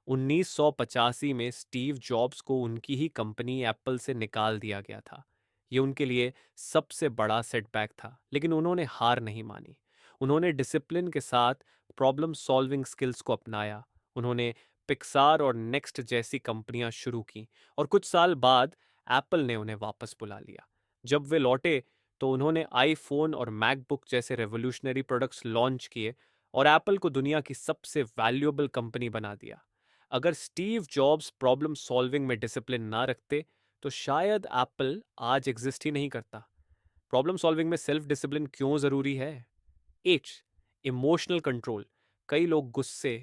[SPEAKER 1] 1985 में स्टीव जॉब्स को उनकी ही कंपनी एप्पल से निकाल दिया गया था। ये उनके लिए सबसे बड़ा सेटबैक था, लेकिन उन्होंने हार नहीं मानी। उन्होंने डिसिप्लिन के साथ प्रॉब्लम सॉल्विंग स्किल्स को अपनाया। उन्होंने पिक्सार और नेक्स्ट जैसी कंपनियां शुरू की और कुछ साल बाद एप्पल ने उन्हें वापस बुला लिया। जब वे लौटे तो उन्होंने आईफोन और मैकबुक जैसे रेवोल्यूशनरी प्रोडक्ट्स लॉन्च किए और एप्पल को दुनिया की सबसे वैल्यूएबल कंपनी बना दिया। अगर स्टीव जॉब्स प्रॉब्लम सॉल्विंग में डिसिप्लिन ना रखते तो शायद एप्पल आज एग्जिस्ट ही नहीं करता। प्रॉब्लम सॉल्विंग में सेल्फ डिसिप्लिन क्यों जरूरी है? H, emotional control. कई लोग गुस्से,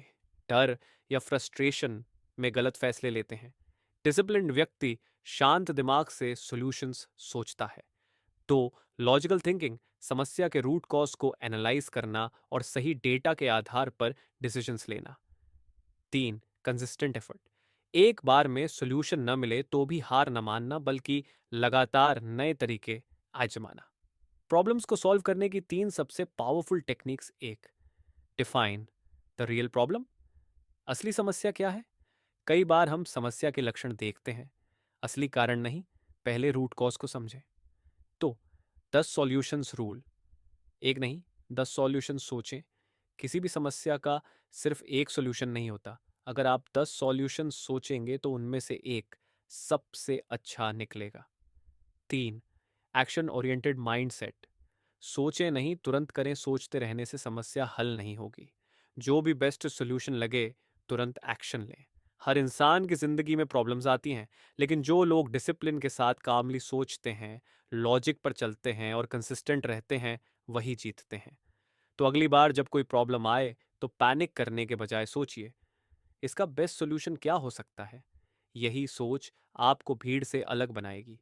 [SPEAKER 1] डर या फ्रस्ट्रेशन में गलत फैसले लेते हैं। डिसिप्लिन्ड व्यक्ति शांत दिमाग से सॉल्यूशंस सोचता है। तो लॉजिकल थिंकिंग, समस्या के रूट कॉज को एनालाइज करना और सही डेटा के आधार पर डिसीजंस लेना। 3, कंसिस्टेंट एफर्ट। एक बार में सॉल्यूशन न मिले तो भी हार न मानना, बल्कि लगातार नए तरीके आजमाना। प्रॉब्लम्स को सॉल्व करने की 3 सबसे पावरफुल टेक्निक्स। एक, डिफाइन द रियल प्रॉब्लम। असली समस्या क्या है? कई बार हम समस्या के लक्षण देखते हैं, असली कारण नहीं। पहले रूट कॉज को समझें। तो 10 सॉल्यूशंस रूल। एक नहीं, 10 सॉल्यूशन सोचें। किसी भी समस्या का सिर्फ एक सॉल्यूशन नहीं होता। अगर आप 10 सॉल्यूशन सोचेंगे तो उनमें से एक सबसे अच्छा निकलेगा। 3, एक्शन ओरिएंटेड माइंडसेट। सोचें नहीं, तुरंत करें। सोचते रहने से समस्या हल नहीं होगी। जो भी बेस्ट सॉल्यूशन लगे, तुरंत एक्शन लें। हर इंसान की ज़िंदगी में प्रॉब्लम्स आती हैं, लेकिन जो लोग डिसिप्लिन के साथ कामली सोचते हैं, लॉजिक पर चलते हैं और कंसिस्टेंट रहते हैं, वही जीतते हैं। तो अगली बार जब कोई प्रॉब्लम आए, तो पैनिक करने के बजाय सोचिए, इसका बेस्ट सॉल्यूशन क्या हो सकता है? यही सोच आपको भीड़ से अलग बनाएगी।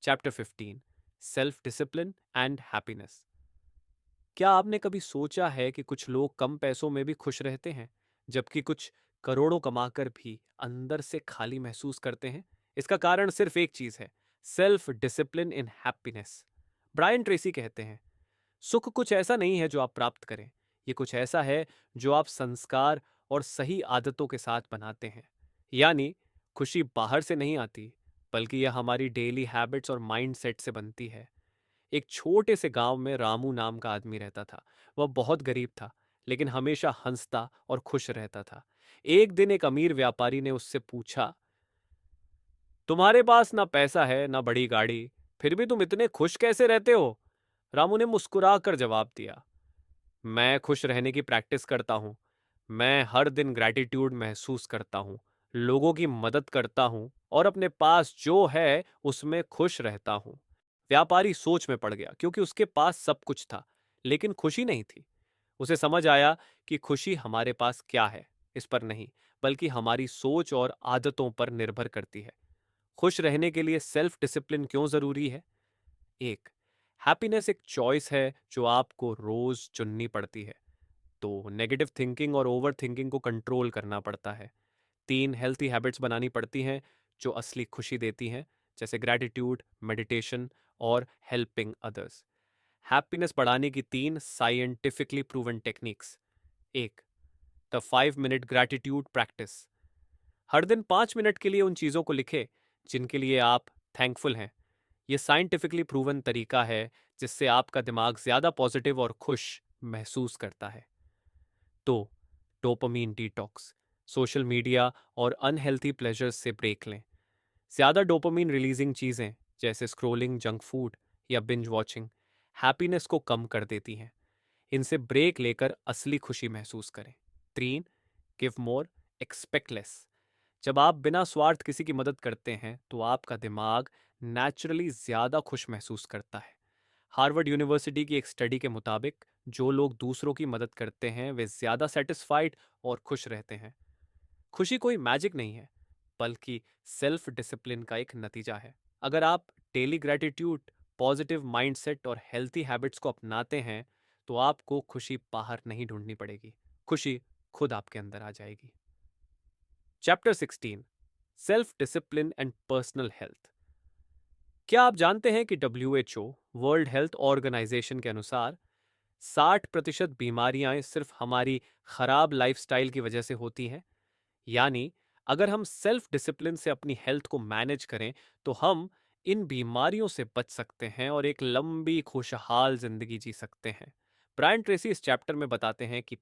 [SPEAKER 1] Chapter 15, self discipline and happiness. क्या आपने कभी सोचा है कि कुछ लोग कम पैसों में भी खुश रहते हैं, जबकि कुछ करोड़ों कमाकर भी अंदर से खाली महसूस करते हैं? इसका कारण सिर्फ एक चीज है, self discipline in happiness. Brian Tracy कहते हैं, सुख कुछ ऐसा नहीं है जो आप प्राप्त करें, ये कुछ ऐसा है जो आप संस्कार और सही आदतों के साथ बनाते हैं। यानी खुशी बाहर से नहीं आती, बल्कि यह हमारी डेली हैबिट्स और माइंडसेट से बनती है। एक छोटे से गांव में रामू नाम का आदमी रहता था। वह बहुत गरीब था, लेकिन हमेशा हंसता और खुश रहता था। एक दिन एक अमीर व्यापारी ने उससे पूछा, तुम्हारे पास ना पैसा है ना बड़ी गाड़ी, फिर भी तुम इतने खुश कैसे रहते हो? रामू ने मुस्कुराकर जवाब दिया, मैं खुश रहने की प्रैक्टिस करता हूँ। मैं हर दिन ग्रैटिट्यूड महसूस करता हूँ, लोगों की मदद करता हूँ और अपने पास जो है उसमें खुश रहता हूँ। व्यापारी सोच में पड़ गया, क्योंकि उसके पास सब कुछ था, लेकिन खुशी नहीं थी। उसे समझ आया कि खुशी हमारे पास क्या है, इस पर नहीं, बल्कि हमारी सोच और आदतों पर निर्भर करती है। खुश रहने के लिए सेल्फ डिसिप्लिन क्यों जरूरी है? एक, हैप्पीनेस एक चॉइस है जो आपको रोज चुननी पड़ती है। तो नेगेटिव थिंकिंग और ओवर थिंकिंग को कंट्रोल करना पड़ता है। तीन, हेल्थी हैबिट्स बनानी पड़ती हैं जो असली खुशी देती हैं, जैसे ग्रैटिट्यूड, मेडिटेशन और हेल्पिंग अदर्स। हैप्पीनेस बढ़ाने की तीन साइंटिफिकली प्रूवन टेक्निक्स। एक, द 5 मिनट ग्रैटिट्यूड प्रैक्टिस। हर दिन 5 मिनट के लिए उन चीज़ों को लिखे जिनके लिए आप थैंकफुल हैं। यह साइंटिफिकली प्रूवन तरीका है जिससे आपका दिमाग ज्यादा पॉजिटिव और खुश महसूस करता है। तो डोपामीन डिटॉक्स, सोशल मीडिया और अनहेल्थी प्लेजर्स से ब्रेक लें। ज्यादा डोपामीन रिलीजिंग चीजें जैसे स्क्रोलिंग, जंक फूड या बिंज वॉचिंग हैप्पीनेस को कम कर देती हैं। इनसे ब्रेक लेकर असली खुशी महसूस करें। तीन, गिव मोर, एक्सपेक्ट लेस। जब आप बिना स्वार्थ किसी की मदद करते हैं, तो आपका दिमाग नेचुरली ज्यादा खुश महसूस करता है। हार्वर्ड यूनिवर्सिटी की एक स्टडी के मुताबिक जो लोग दूसरों की मदद करते हैं, वे ज्यादा सेटिस्फाइड और खुश रहते हैं। खुशी कोई मैजिक नहीं है, बल्कि सेल्फ डिसिप्लिन का एक नतीजा है। अगर आप डेली ग्रेटिट्यूड, पॉजिटिव माइंडसेट और हेल्थी हैबिट्स को अपनाते हैं, तो आपको खुशी बाहर नहीं ढूंढनी पड़ेगी, खुशी खुद आपके अंदर आ जाएगी। Chapter 16, self discipline and personal health. क्या आप जानते हैं कि WHO, वर्ल्ड हेल्थ ऑर्गेनाइजेशन के अनुसार 60% बीमारियां सिर्फ हमारी खराब लाइफस्टाइल की वजह से होती हैं? यानी अगर हम सेल्फ डिसिप्लिन से अपनी हेल्थ को मैनेज करें, तो हम इन बीमारियों से बच सकते हैं और एक लंबी खुशहाल जिंदगी जी सकते हैं। ब्रायन ट्रेसी इस चैप्टर में बताते हैं कि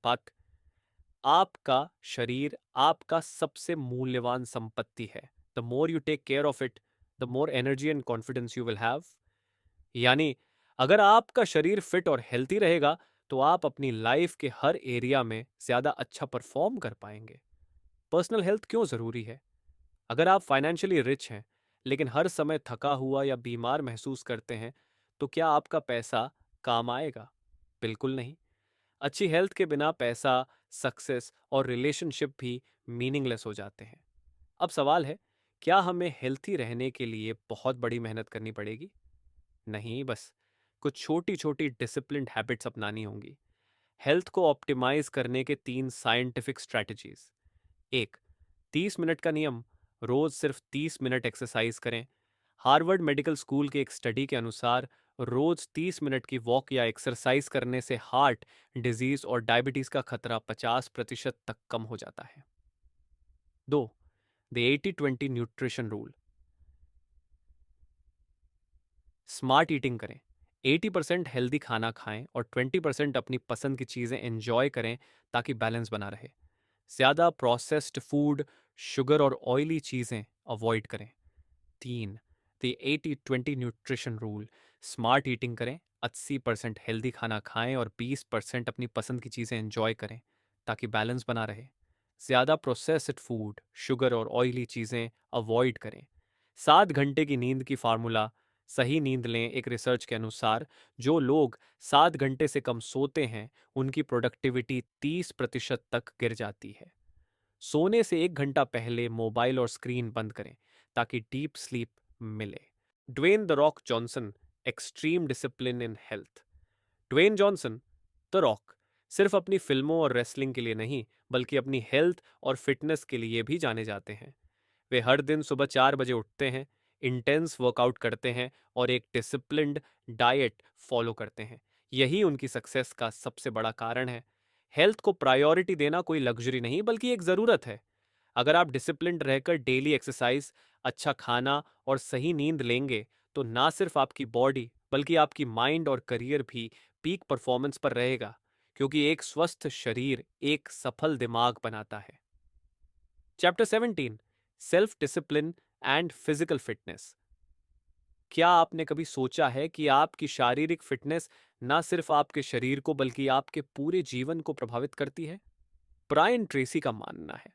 [SPEAKER 1] आपका शरीर आपका सबसे मूल्यवान संपत्ति है। The more you take care of it, the more energy and confidence you will have. यानी अगर आपका शरीर फिट और हेल्थी रहेगा, तो आप अपनी लाइफ के हर एरिया में ज्यादा अच्छा परफॉर्म कर पाएंगे। पर्सनल हेल्थ क्यों जरूरी है? अगर आप फाइनेंशियली रिच हैं, लेकिन हर समय थका हुआ या बीमार महसूस करते हैं, तो क्या आपका पैसा काम आएगा? बिल्कुल नहीं। अच्छी हेल्थ के बिना पैसा, सक्सेस और रिलेशनशिप भी मीनिंगलेस हो जाते हैं। अब सवाल है, क्या हमें हेल्थी रहने के लिए बहुत बड़ी मेहनत करनी पड़ेगी? नहीं, बस कुछ छोटी छोटी डिसिप्लिन्ड हैबिट्स अपनानी होंगी। हेल्थ को ऑप्टिमाइज करने के तीन साइंटिफिक स्ट्रैटेजीज। एक, 30 मिनट का नियम। रोज सिर्फ 30 मिनट एक्सरसाइज करें। हार्वर्ड मेडिकल स्कूल के एक स्टडी के अनुसार रोज 30 मिनट की वॉक या एक्सरसाइज करने से हार्ट डिजीज और डायबिटीज का खतरा 50% तक कम हो जाता है। दो, the 80-20 nutrition rule. Smart eating करें। 80% हेल्दी खाना खाएं और 20% अपनी पसंद की चीजें एंजॉय करें, ताकि बैलेंस बना रहे। ज्यादा प्रोसेस्ड फूड, शुगर और ऑयली चीजें अवॉइड करें। तीन, the 80-20 nutrition rule. Smart eating करें, 80% हेल्दी खाना खाएं और 20% अपनी पसंद की चीज़ें एंजॉय करें, ताकि बैलेंस बना रहे। ज़्यादा प्रोसेस्ड फूड, शुगर और ऑयली चीज़ें अवॉइड करें। 7 घंटे की नींद की फार्मूला, सही नींद लें। एक रिसर्च के अनुसार जो लोग 7 घंटे से कम सोते हैं उनकी प्रोडक्टिविटी 30% तक गिर जाती है। सोने से 1 घंटा पहले मोबाइल और स्क्रीन बंद करें ताकि डीप स्लीप मिले। Dwayne the Rock Johnson, extreme discipline in health. Dwayne Johnson, the Rock, सिर्फ अपनी फिल्मों और रेसलिंग के लिए नहीं बल्कि अपनी हेल्थ और फिटनेस के लिए भी जाने जाते हैं। वे हर दिन सुबह 4 बजे उठते हैं, इंटेंस वर्कआउट करते हैं और एक डिसिप्लिन्ड डाइट फॉलो करते हैं। यही उनकी सक्सेस का सबसे बड़ा कारण है। हेल्थ को प्रायोरिटी देना कोई लग्जरी नहीं बल्कि एक ज़रूरत है। अगर आप डिसिप्लिन्ड रहकर डेली एक्सरसाइज, अच्छा खाना और सही नींद लेंगे तो ना सिर्फ आपकी बॉडी बल्कि आपकी माइंड और करियर भी पीक परफॉर्मेंस पर रहेगा, क्योंकि एक स्वस्थ शरीर एक सफल दिमाग बनाता है। Chapter 17, self discipline and physical fitness. क्या आपने कभी सोचा है कि आपकी शारीरिक फिटनेस ना सिर्फ आपके शरीर को बल्कि आपके पूरे जीवन को प्रभावित करती है? ब्रायन ट्रेसी का मानना है,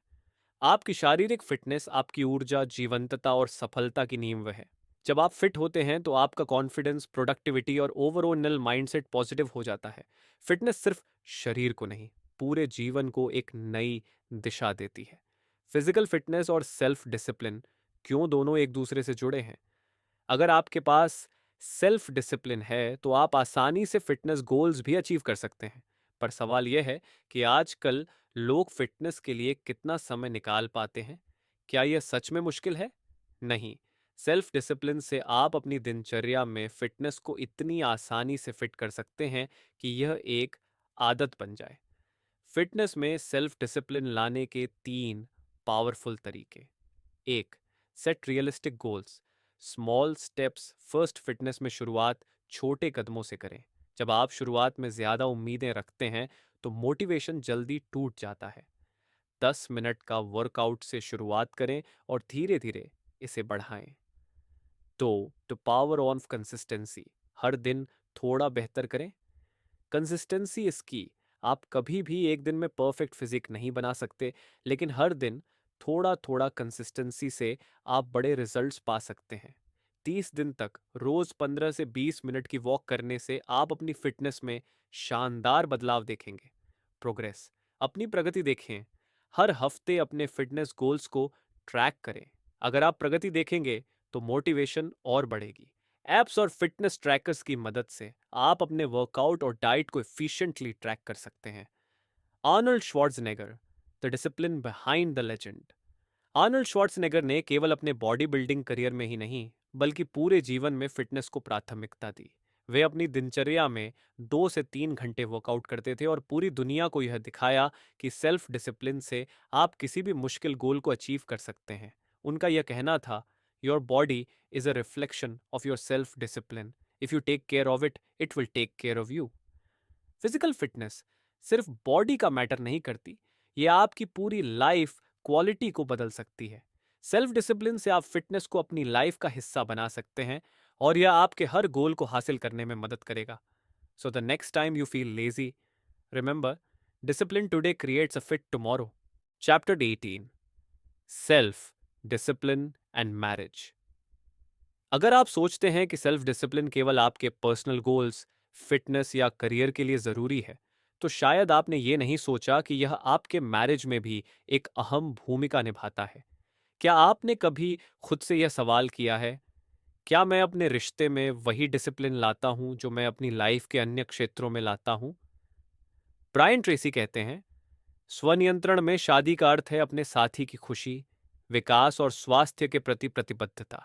[SPEAKER 1] आपकी शारीरिक फिटनेस आपकी ऊर्जा, जीवंतता और सफलता की नींव है। जब आप फिट होते हैं तो आपका कॉन्फिडेंस, प्रोडक्टिविटी और ओवरऑल माइंडसेट पॉजिटिव हो जाता है। फिटनेस सिर्फ शरीर को नहीं, पूरे जीवन को एक नई दिशा देती है। फिजिकल फिटनेस और सेल्फ डिसिप्लिन क्यों दोनों एक दूसरे से जुड़े हैं? अगर आपके पास सेल्फ डिसिप्लिन है तो आप आसानी से फिटनेस गोल्स भी अचीव कर सकते हैं। पर सवाल यह है कि आजकल लोग फिटनेस के लिए कितना समय निकाल पाते हैं? क्या यह सच में मुश्किल है? नहीं। सेल्फ डिसिप्लिन से आप अपनी दिनचर्या में फिटनेस को इतनी आसानी से फिट कर सकते हैं कि यह एक आदत बन जाए। फिटनेस में सेल्फ डिसिप्लिन लाने के 3 पावरफुल तरीके। 1, set realistic goals. Small steps first. Fitness में शुरुआत छोटे कदमों से करें। जब आप शुरुआत में ज़्यादा उम्मीदें रखते हैं तो मोटिवेशन जल्दी टूट जाता है। 10 मिनट का वर्कआउट से शुरुआत करें और धीरे धीरे इसे बढ़ाएं। 2, द पावर ऑफ कंसिस्टेंसी। हर दिन थोड़ा बेहतर करें। कंसिस्टेंसी इज की। आप कभी भी एक दिन में परफेक्ट फिजिक नहीं बना सकते, लेकिन हर दिन थोड़ा थोड़ा कंसिस्टेंसी से आप बड़े रिजल्ट्स पा सकते हैं। 30 दिन तक रोज 15 से 20 मिनट की वॉक करने से आप अपनी फिटनेस में शानदार बदलाव देखेंगे। प्रोग्रेस, अपनी प्रगति देखें। हर हफ्ते अपने फिटनेस गोल्स को ट्रैक करें। अगर आप प्रगति देखेंगे तो मोटिवेशन और बढ़ेगी। एप्स और फिटनेस ट्रैकर्स की मदद से आप अपने वर्कआउट और डाइट को एफिशिएंटली ट्रैक कर सकते हैं। Arnold Schwarzenegger, the discipline behind the legend. Arnold Schwarzenegger ने केवल अपने बॉडी बिल्डिंग करियर में ही नहीं बल्कि पूरे जीवन में फिटनेस को प्राथमिकता दी। वे अपनी दिनचर्या में 2 से 3 घंटे वर्कआउट करते थे और पूरी दुनिया को यह दिखाया कि सेल्फ डिसिप्लिन से आप किसी भी मुश्किल गोल को अचीव कर सकते हैं। उनका यह कहना था, your body is a reflection of your self discipline. If you take care of it, it will take care of you. Physical fitness सिर्फ बॉडी का मैटर नहीं करती, यह आपकी पूरी लाइफ क्वालिटी को बदल सकती है। सेल्फ डिसिप्लिन से आप फिटनेस को अपनी लाइफ का हिस्सा बना सकते हैं और यह आपके हर गोल को हासिल करने में मदद करेगा। So the next time you feel lazy, remember, discipline today creates a fit tomorrow. Chapter 18, self discipline and marriage. अगर आप सोचते हैं कि सेल्फ डिसिप्लिन केवल आपके पर्सनल गोल्स, फिटनेस या करियर के लिए ज़रूरी है, तो शायद आपने ये नहीं सोचा कि यह आपके मैरिज में भी एक अहम भूमिका निभाता है। क्या आपने कभी खुद से यह सवाल किया है, क्या मैं अपने रिश्ते में वही डिसिप्लिन लाता हूं जो मैं अपनी लाइफ के अन्य क्षेत्रों में लाता हूं? ब्रायन ट्रेसी कहते हैं, स्वनियंत्रण में शादी का अर्थ है अपने साथी की खुशी, विकास और स्वास्थ्य के प्रति प्रतिबद्धता।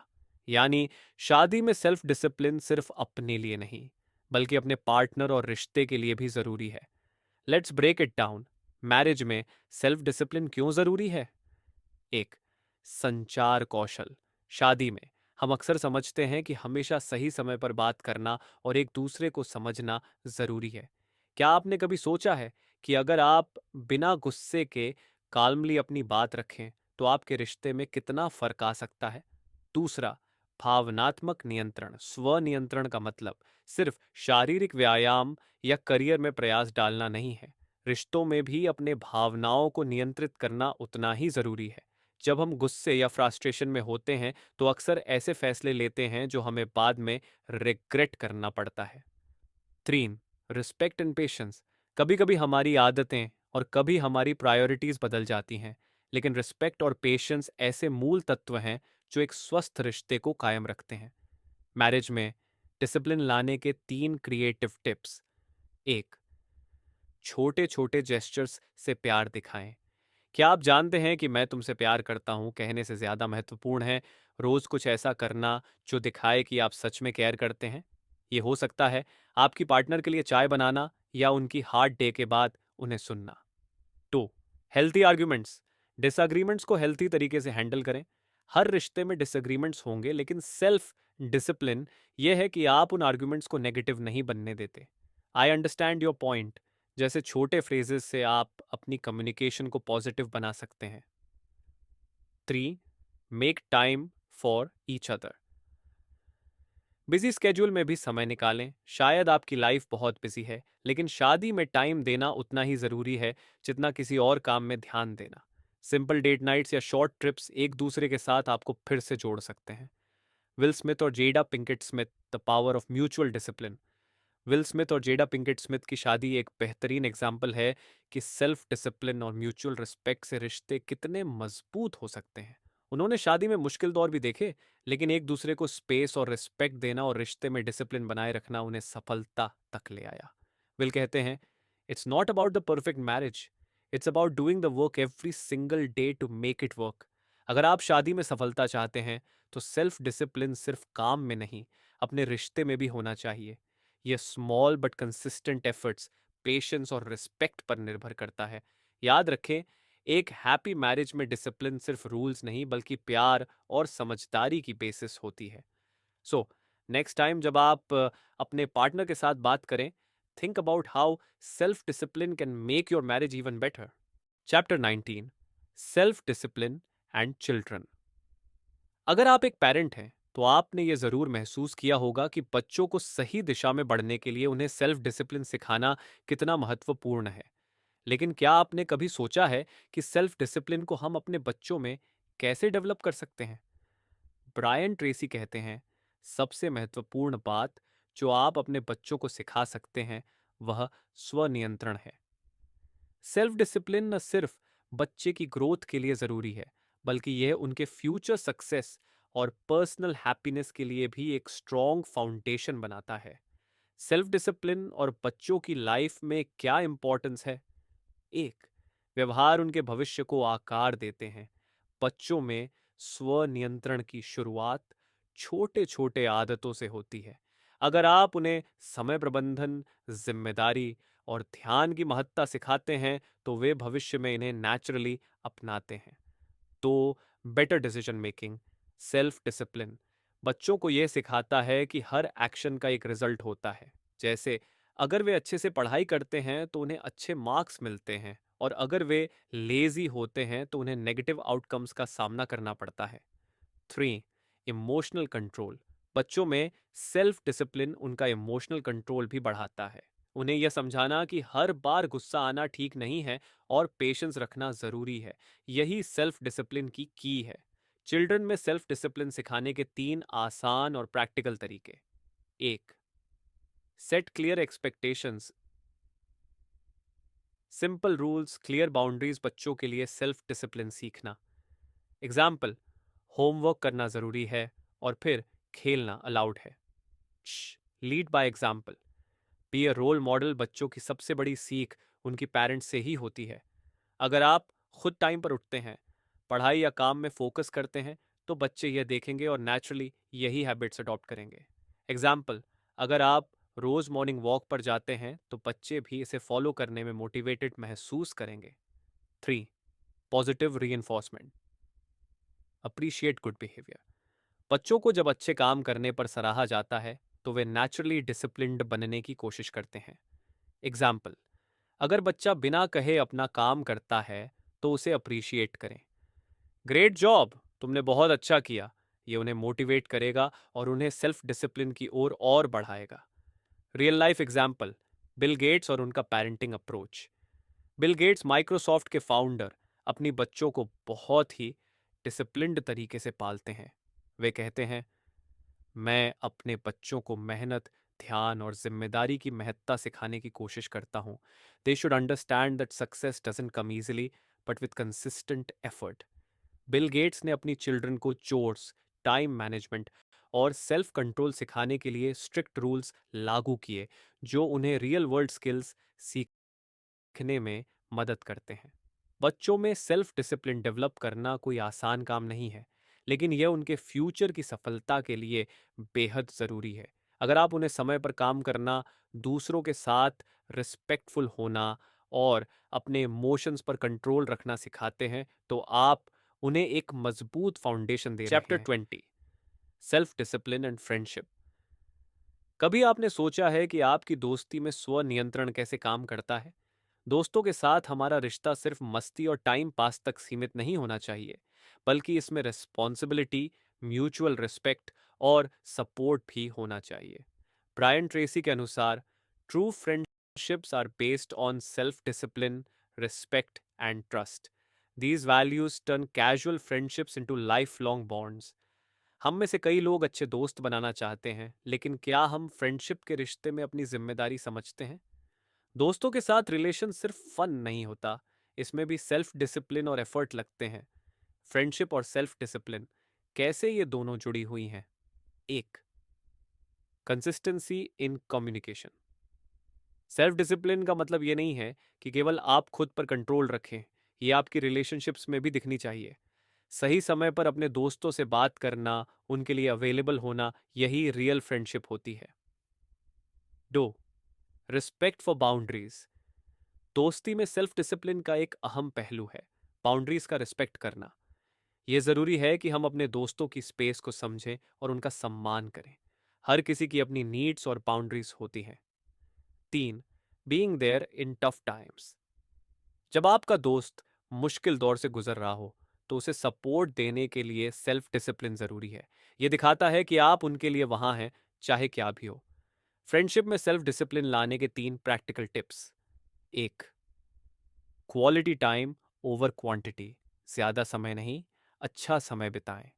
[SPEAKER 1] यानी शादी में सेल्फ डिसिप्लिन सिर्फ अपने लिए नहीं बल्कि अपने पार्टनर और रिश्ते के लिए भी जरूरी है। Let's break it down. Marriage में सेल्फ डिसिप्लिन क्यों जरूरी है? एक, संचार कौशल। शादी में हम अक्सर समझते हैं कि हमेशा सही समय पर बात करना और एक दूसरे को समझना जरूरी है। क्या आपने कभी सोचा है कि अगर आप बिना गुस्से के काल्मली अपनी बात रखें तो आपके रिश्ते में कितना फर्क आ सकता है? दूसरा, भावनात्मक नियंत्रण। स्व नियंत्रण का मतलब सिर्फ शारीरिक व्यायाम या करियर में प्रयास डालना नहीं है रिश्तों में भी अपने भावनाओं को नियंत्रित करना उतना ही ज़रूरी है। जब हम गुस्से या फ्रस्ट्रेशन में होते हैं तो अक्सर ऐसे फैसले लेते हैं जो हमें बाद में रिग्रेट करना पड़ता है। 3. Respect and patience. कभी कभी हमारी आदतें और कभी हमारी प्रायोरिटीज बदल जाती हैं, लेकिन रिस्पेक्ट और पेशेंस ऐसे मूल तत्व हैं जो एक स्वस्थ रिश्ते को कायम रखते हैं। मैरिज में डिसिप्लिन लाने के 3 क्रिएटिव टिप्स। 1. छोटे छोटे जेस्चर्स से प्यार दिखाएं। क्या आप जानते हैं कि मैं तुमसे प्यार करता हूं कहने से ज्यादा महत्वपूर्ण है रोज कुछ ऐसा करना जो दिखाए कि आप सच में केयर करते हैं? ये हो सकता है आपकी पार्टनर के लिए चाय बनाना या उनकी हार्ड डे के बाद उन्हें सुनना। 2. Healthy arguments. डिसएग्रीमेंट्स को हेल्थी तरीके से हैंडल करें। हर रिश्ते में डिसएग्रीमेंट्स होंगे, लेकिन सेल्फ डिसिप्लिन यह है कि आप उन आर्ग्यूमेंट्स को नेगेटिव नहीं बनने देते। आई अंडरस्टैंड योर पॉइंट जैसे छोटे फ्रेजेस से आप अपनी कम्युनिकेशन को पॉजिटिव बना सकते हैं। 3. Make time for each other. Busy schedule में भी समय निकालें। शायद आपकी लाइफ बहुत बिजी है, लेकिन शादी में टाइम देना उतना ही जरूरी है जितना किसी और काम में ध्यान देना। सिंपल डेट नाइट्स या शॉर्ट ट्रिप्स एक दूसरे के साथ आपको फिर से जोड़ सकते हैं। विल स्मिथ और Jada Pinkett Smith, the power of mutual discipline. Will Smith और जेडा पिंकेट स्मिथ की शादी एक बेहतरीन एग्जाम्पल है कि सेल्फ डिसिप्लिन और म्यूचुअल रिस्पेक्ट से रिश्ते कितने मजबूत हो सकते हैं। उन्होंने शादी में मुश्किल दौर भी देखे, लेकिन एक दूसरे को स्पेस और रिस्पेक्ट देना और रिश्ते में डिसिप्लिन बनाए रखना उन्हें सफलता तक ले आया। विल कहते हैं, it's not about the perfect marriage, it's about doing the work every single day to make it work. अगर आप शादी में सफलता चाहते हैं तो सेल्फ डिसिप्लिन सिर्फ काम में नहीं, अपने रिश्ते में भी होना चाहिए। यह small but consistent efforts, patience और रिस्पेक्ट पर निर्भर करता है। याद रखें, एक हैप्पी मैरिज में डिसिप्लिन सिर्फ रूल्स नहीं बल्कि प्यार और समझदारी की बेसिस होती है। सो नेक्स्ट टाइम जब आप अपने पार्टनर के साथ बात करें, think about how self discipline can make your marriage even better. Chapter 19, self discipline and children. अगर आप एक पेरेंट हैं तो आपने ये जरूर महसूस किया होगा कि बच्चों को सही दिशा में बढ़ने के लिए उन्हें सेल्फ डिसिप्लिन सिखाना कितना महत्वपूर्ण है। लेकिन क्या आपने कभी सोचा है कि सेल्फ डिसिप्लिन को हम अपने बच्चों में कैसे डेवलप कर सकते हैं? ब्रायन ट्रेसी कहते हैं, सबसे महत्वपूर्ण बात जो आप अपने बच्चों को सिखा सकते हैं वह स्वनियंत्रण है। सेल्फ डिसिप्लिन न सिर्फ बच्चे की ग्रोथ के लिए जरूरी है, बल्कि यह उनके फ्यूचर सक्सेस और पर्सनल हैप्पीनेस के लिए भी एक स्ट्रॉन्ग फाउंडेशन बनाता है। सेल्फ डिसिप्लिन और बच्चों की लाइफ में क्या इंपॉर्टेंस है? एक, व्यवहार उनके भविष्य को आकार देते हैं। बच्चों में स्व नियंत्रण की शुरुआत छोटे छोटे आदतों से होती है। अगर आप उन्हें समय प्रबंधन, जिम्मेदारी और ध्यान की महत्ता सिखाते हैं तो वे भविष्य में इन्हें नेचुरली अपनाते हैं। तो better decision making. Self discipline बच्चों को यह सिखाता है कि हर एक्शन का एक रिजल्ट होता है। जैसे अगर वे अच्छे से पढ़ाई करते हैं तो उन्हें अच्छे मार्क्स मिलते हैं, और अगर वे लेजी होते हैं तो उन्हें नेगेटिव आउटकम्स का सामना करना पड़ता है। 3. Emotional control. बच्चों में सेल्फ डिसिप्लिन उनका इमोशनल कंट्रोल भी बढ़ाता है। उन्हें यह समझाना कि हर बार गुस्सा आना ठीक नहीं है और पेशेंस रखना जरूरी है, यही सेल्फ डिसिप्लिन की है। चिल्ड्रन में सेल्फ डिसिप्लिन सिखाने के 3 आसान और प्रैक्टिकल तरीके। 1. Set clear expectations. Simple rules, clear boundaries बच्चों के लिए सेल्फ डिसिप्लिन सीखना। एग्जाम्पल, होमवर्क करना जरूरी है और फिर खेलना अलाउड है। Lead by example. Be a role model बच्चों की सबसे बड़ी सीख उनकी पेरेंट्स से ही होती है। अगर आप खुद टाइम पर उठते हैं, पढ़ाई या काम में फोकस करते हैं, तो बच्चे यह देखेंगे और नेचुरली यही हैबिट्स अडॉप्ट करेंगे। एग्जाम्पल, अगर आप रोज मॉर्निंग वॉक पर जाते हैं तो बच्चे भी इसे फॉलो करने में मोटिवेटेड महसूस करेंगे। 3. Positive reinforcement. Appreciate good behaviour. बच्चों को जब अच्छे काम करने पर सराहा जाता है तो वे नेचुरली डिसिप्लिन्ड बनने की कोशिश करते हैं। एग्जाम्पल, अगर बच्चा बिना कहे अपना काम करता है तो उसे अप्रिशिएट करें। ग्रेट जॉब, तुमने बहुत अच्छा किया। ये उन्हें मोटिवेट करेगा और उन्हें सेल्फ डिसिप्लिन की ओर और बढ़ाएगा। Real life example, Bill Gates और उनका parenting approach. Bill Gates Microsoft के फाउंडर अपनी बच्चों को बहुत ही डिसिप्लिन्ड तरीके से पालते हैं। वे कहते हैं, मैं अपने बच्चों को मेहनत, ध्यान और जिम्मेदारी की महत्ता सिखाने की कोशिश करता हूँ। They should understand that success doesn't come easily but with consistent effort. Bill Gates ने अपनी चिल्ड्रन को चोर्स, टाइम मैनेजमेंट और सेल्फ कंट्रोल सिखाने के लिए स्ट्रिक्ट रूल्स लागू किए, जो उन्हें रियल वर्ल्ड स्किल्स सीखने में मदद करते हैं। बच्चों में सेल्फ डिसिप्लिन डेवलप करना कोई आसान काम नहीं है, लेकिन यह उनके फ्यूचर की सफलता के लिए बेहद ज़रूरी है। अगर आप उन्हें समय पर काम करना, दूसरों के साथ रिस्पेक्टफुल होना और अपने इमोशंस पर कंट्रोल रखना सिखाते हैं, तो आप उन्हें एक मजबूत फाउंडेशन दे रहे हैं। Chapter 20, self discipline and friendship. कभी आपने सोचा है कि आपकी दोस्ती में स्व नियंत्रण कैसे काम करता है? दोस्तों के साथ हमारा रिश्ता सिर्फ मस्ती और टाइम पास तक सीमित नहीं होना चाहिए, बल्कि इसमें रिस्पॉन्सिबिलिटी, म्यूचुअल रिस्पेक्ट और सपोर्ट भी होना चाहिए। ब्रायन ट्रेसी के अनुसार, true friendships are based on self discipline, respect and trust. These values turn casual friendships into life long bonds. हम में से कई लोग अच्छे दोस्त बनाना चाहते हैं, लेकिन क्या हम फ्रेंडशिप के रिश्ते में अपनी जिम्मेदारी समझते हैं? दोस्तों के साथ रिलेशन सिर्फ फन नहीं होता, इसमें भी सेल्फ डिसिप्लिन और एफर्ट लगते हैं। फ्रेंडशिप और सेल्फ डिसिप्लिन, कैसे ये दोनों जुड़ी हुई हैं? एक, consistency in communication. Self discipline का मतलब ये नहीं है कि केवल आप खुद पर कंट्रोल रखें, ये आपकी रिलेशनशिप्स में भी दिखनी चाहिए। सही समय पर अपने दोस्तों से बात करना, उनके लिए अवेलेबल होना, यही रियल फ्रेंडशिप होती है। दो, रिस्पेक्ट फॉर बाउंड्रीज। दोस्ती में सेल्फ डिसिप्लिन का एक अहम पहलू है बाउंड्रीज का रिस्पेक्ट करना। यह जरूरी है कि हम अपने दोस्तों की स्पेस को समझें और उनका सम्मान करें। हर किसी की अपनी नीड्स और बाउंड्रीज होती हैं। तीन, being there in tough times. जब आपका दोस्त मुश्किल दौर से गुजर रहा हो, तो उसे सपोर्ट देने के लिए सेल्फ डिसिप्लिन जरूरी है। यह दिखाता है कि आप उनके लिए वहां हैं, चाहे क्या भी हो। फ्रेंडशिप में सेल्फ डिसिप्लिन लाने के तीन प्रैक्टिकल टिप्स। एक, क्वालिटी टाइम ओवर क्वांटिटी। ज्यादा समय नहीं, अच्छा समय बिताएं।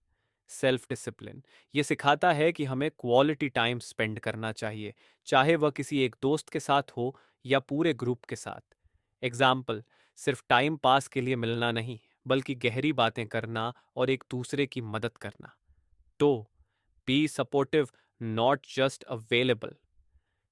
[SPEAKER 1] सेल्फ डिसिप्लिन ये सिखाता है कि हमें क्वालिटी टाइम स्पेंड करना चाहिए, चाहे वह किसी एक दोस्त के साथ हो या पूरे ग्रुप के साथ। एग्जाम्पल, सिर्फ टाइम पास के लिए मिलना नहीं, बल्कि गहरी बातें करना और एक दूसरे की मदद करना। तो be supportive, not just available.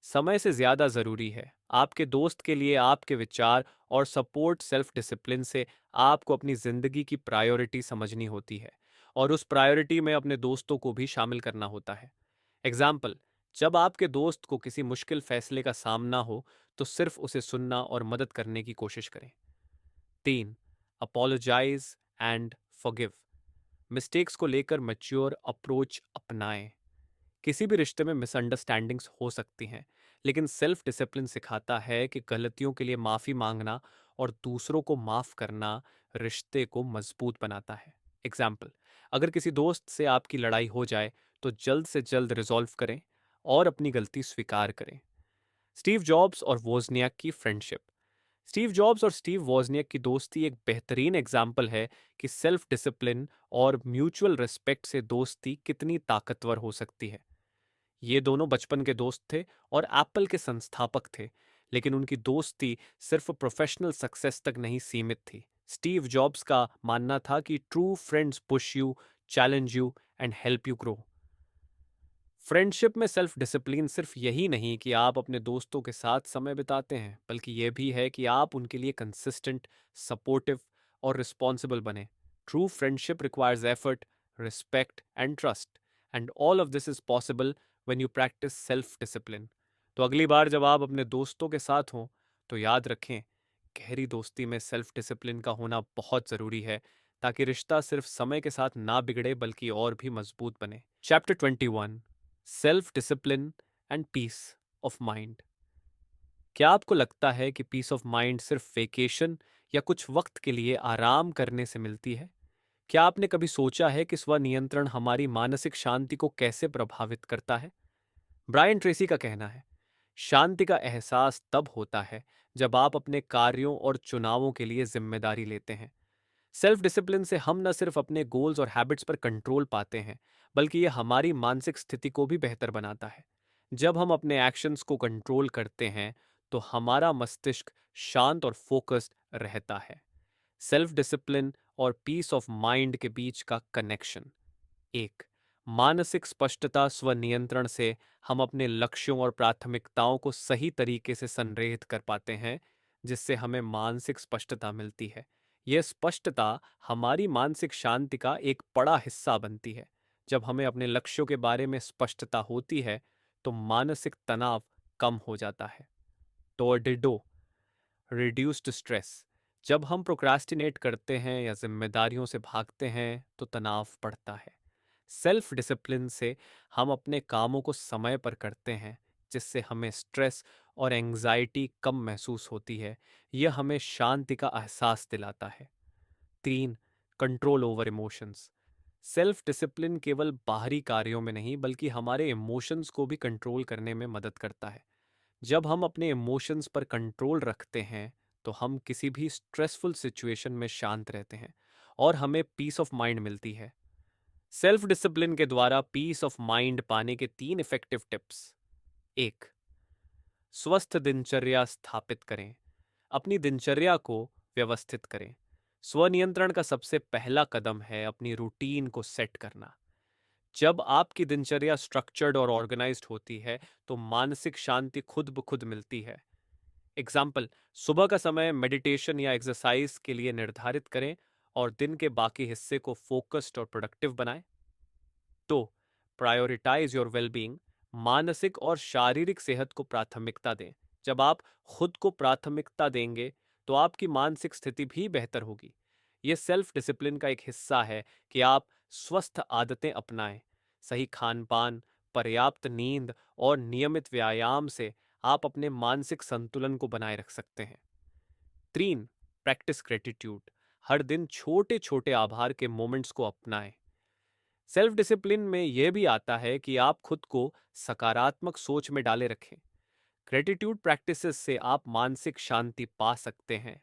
[SPEAKER 1] समय से ज्यादा जरूरी है। आपके दोस्त के लिए आपके विचार और सपोर्ट सेल्फ डिसिप्लिन से आपको अपनी जिंदगी की प्रायोरिटी समझनी होती है, और उस प्रायोरिटी में अपने दोस्तों को भी शामिल करना होता है। एग्जाम्पल, जब आपके दोस्त को किसी मुश्किल फैसले का सामना हो, तो सिर्फ उसे सुनना और मदद करने की कोशिश करें। तीन, अपोलोजाइज एंड फॉरगिव। मिस्टेक्स को लेकर मैच्योर अप्रोच अपनाएं। किसी भी रिश्ते में मिसअंडरस्टैंडिंग्स हो सकती हैं, लेकिन सेल्फ डिसिप्लिन सिखाता है कि गलतियों के लिए माफ़ी मांगना और दूसरों को माफ़ करना रिश्ते को मजबूत बनाता है। एग्जाम्पल, अगर किसी दोस्त से आपकी लड़ाई हो जाए, तो जल्द से जल्द रिजॉल्व करें और अपनी गलती स्वीकार करें। स्टीव जॉब्स और वोजनियाक की फ्रेंडशिप। स्टीव जॉब्स और स्टीव वोजनियाक की दोस्ती एक बेहतरीन एग्जाम्पल है कि सेल्फ डिसिप्लिन और म्यूचुअल रिस्पेक्ट से दोस्ती कितनी ताकतवर हो सकती है। ये दोनों बचपन के दोस्त थे और एप्पल के संस्थापक थे, लेकिन उनकी दोस्ती सिर्फ प्रोफेशनल सक्सेस तक नहीं सीमित थी। स्टीव जॉब्स का मानना था कि true friends push you, challenge you and help you grow. Friendship में सेल्फ डिसिप्लिन सिर्फ यही नहीं कि आप अपने दोस्तों के साथ समय बिताते हैं, बल्कि यह भी है कि आप उनके लिए कंसिस्टेंट, सपोर्टिव और रिस्पॉन्सिबल बने। True friendship requires effort, respect and trust, and all of this is possible when you practice self discipline. तो अगली बार जब आप अपने दोस्तों के साथ हों, तो याद रखें, गहरी दोस्ती में सेल्फ डिसिप्लिन का होना बहुत ज़रूरी है, ताकि रिश्ता सिर्फ समय के साथ ना बिगड़े बल्कि और भी मजबूत बने। Chapter 21, self discipline and peace of mind. क्या आपको लगता है कि पीस ऑफ माइंड सिर्फ वेकेशन या कुछ वक्त के लिए आराम करने से मिलती है? क्या आपने कभी सोचा है कि स्व नियंत्रण हमारी मानसिक शांति को कैसे प्रभावित करता है? ब्रायन ट्रेसी का कहना है, शांति का एहसास तब होता है जब आप अपने कार्यों और चुनावों के लिए जिम्मेदारी लेते हैं। सेल्फ डिसिप्लिन से हम न सिर्फ अपने गोल्स और हैबिट्स पर कंट्रोल पाते हैं, बल्कि ये हमारी मानसिक स्थिति को भी बेहतर बनाता है। जब हम अपने एक्शंस को कंट्रोल करते हैं, तो हमारा मस्तिष्क शांत और फोकस्ड रहता है। सेल्फ डिसिप्लिन और पीस ऑफ माइंड के बीच का कनेक्शन। एक, मानसिक स्पष्टता स्वनियंत्रण से हम अपने लक्ष्यों और प्राथमिकताओं को सही तरीके से संरेखित कर पाते हैं, जिससे हमें मानसिक स्पष्टता मिलती है। यह स्पष्टता हमारी मानसिक शांति का एक बड़ा हिस्सा बनती है। जब हमें अपने लक्ष्यों के बारे में स्पष्टता होती है, तो मानसिक तनाव कम हो जाता है। टॉर्डिडो, रिड्यूस्ड स्ट्रेस। जब हम प्रोक्रास्टिनेट करते हैं या जिम्मेदारियों से भागते हैं, तो तनाव बढ़ता है। सेल्फ डिसिप्लिन से हम अपने कामों को समय पर करते हैं, जिससे हमें स्ट्रेस और एंग्जाइटी कम महसूस होती है। यह हमें शांति का एहसास दिलाता है। 3, control over emotions. Self discipline केवल बाहरी कार्यों में नहीं, बल्कि हमारे इमोशंस को भी कंट्रोल करने में मदद करता है। जब हम अपने इमोशंस पर कंट्रोल रखते हैं, तो हम किसी भी स्ट्रेसफुल सिचुएशन में शांत रहते हैं और हमें पीस ऑफ माइंड मिलती है। सेल्फ डिसिप्लिन के द्वारा पीस ऑफ माइंड पाने के 3 इफेक्टिव टिप्स। 1, स्वस्थ दिनचर्या स्थापित करें। अपनी दिनचर्या को व्यवस्थित करें। स्वनियंत्रण का सबसे पहला कदम है अपनी रूटीन को सेट करना। जब आपकी दिनचर्या स्ट्रक्चर्ड और ऑर्गेनाइज्ड होती है, तो मानसिक शांति खुद ब खुद मिलती है। एग्जाम्पल, सुबह का समय मेडिटेशन या एक्सरसाइज के लिए निर्धारित करें और दिन के बाकी हिस्से को फोकस्ड और प्रोडक्टिव बनाएं। तो प्रायोरिटाइज योर वेलबींग, मानसिक और शारीरिक सेहत को प्राथमिकता दें। जब आप खुद को प्राथमिकता देंगे, तो आपकी मानसिक स्थिति भी बेहतर होगी। यह सेल्फ डिसिप्लिन का एक हिस्सा है कि आप स्वस्थ आदतें अपनाएं। सही खान पान, पर्याप्त नींद और नियमित व्यायाम से आप अपने मानसिक संतुलन को बनाए रख सकते हैं। 3, प्रैक्टिस ग्रेटिट्यूड। हर दिन छोटे छोटे आभार के मोमेंट्स को अपनाएं। सेल्फ डिसिप्लिन में यह भी आता है कि आप खुद को सकारात्मक सोच में डाले रखें। ग्रेटिट्यूड प्रैक्टिसेस से आप मानसिक शांति पा सकते हैं।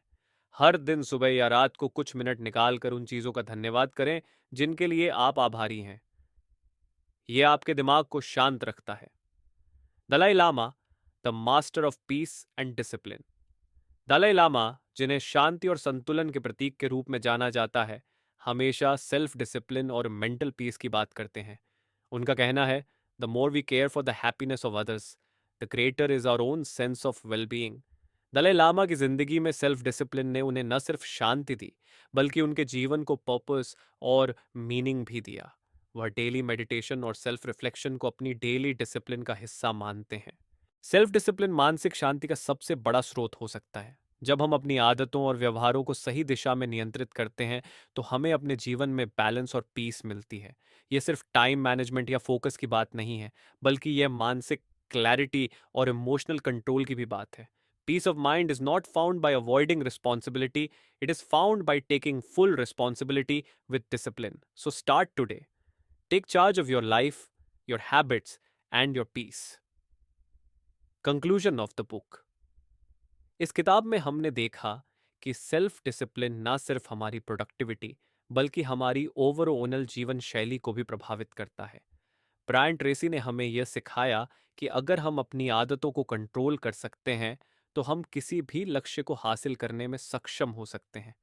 [SPEAKER 1] हर दिन सुबह या रात को कुछ मिनट निकालकर उन चीजों का धन्यवाद करें जिनके लिए आप आभारी हैं। यह आपके दिमाग को शांत रखता है। Dalai Lama, the master of peace and discipline. Dalai Lama, जिन्हें शांति और संतुलन के प्रतीक के रूप में जाना जाता है, हमेशा सेल्फ डिसिप्लिन और मेंटल पीस की बात करते हैं। उनका कहना है, the more we care for the happiness of others, the greater is our own sense of wellbeing. Dalai Lama की जिंदगी में सेल्फ डिसिप्लिन ने उन्हें न सिर्फ शांति दी, बल्कि उनके जीवन को पर्पस और मीनिंग भी दिया। वह डेली मेडिटेशन और सेल्फ रिफ्लेक्शन को अपनी डेली डिसिप्लिन का हिस्सा मानते हैं। सेल्फ डिसिप्लिन मानसिक शांति का सबसे बड़ा स्रोत हो सकता है। जब हम अपनी आदतों और व्यवहारों को सही दिशा में नियंत्रित करते हैं, तो हमें अपने जीवन में बैलेंस और पीस मिलती है। ये सिर्फ टाइम मैनेजमेंट या फोकस की बात नहीं है, बल्कि यह मानसिक क्लैरिटी और इमोशनल कंट्रोल की भी बात है। Peace of mind is not found by avoiding responsibility, it is found by taking full responsibility with discipline. So start today, take charge of your life, your habits and your peace. Conclusion of the book. इस किताब में हमने देखा कि self discipline ना सिर्फ हमारी productivity, बल्कि हमारी ओवरऑल जीवन शैली को भी प्रभावित करता है। ब्रायन ट्रेसी ने हमें यह सिखाया कि अगर हम अपनी आदतों को कंट्रोल कर सकते हैं, तो हम किसी भी लक्ष्य को हासिल करने में सक्षम हो सकते हैं।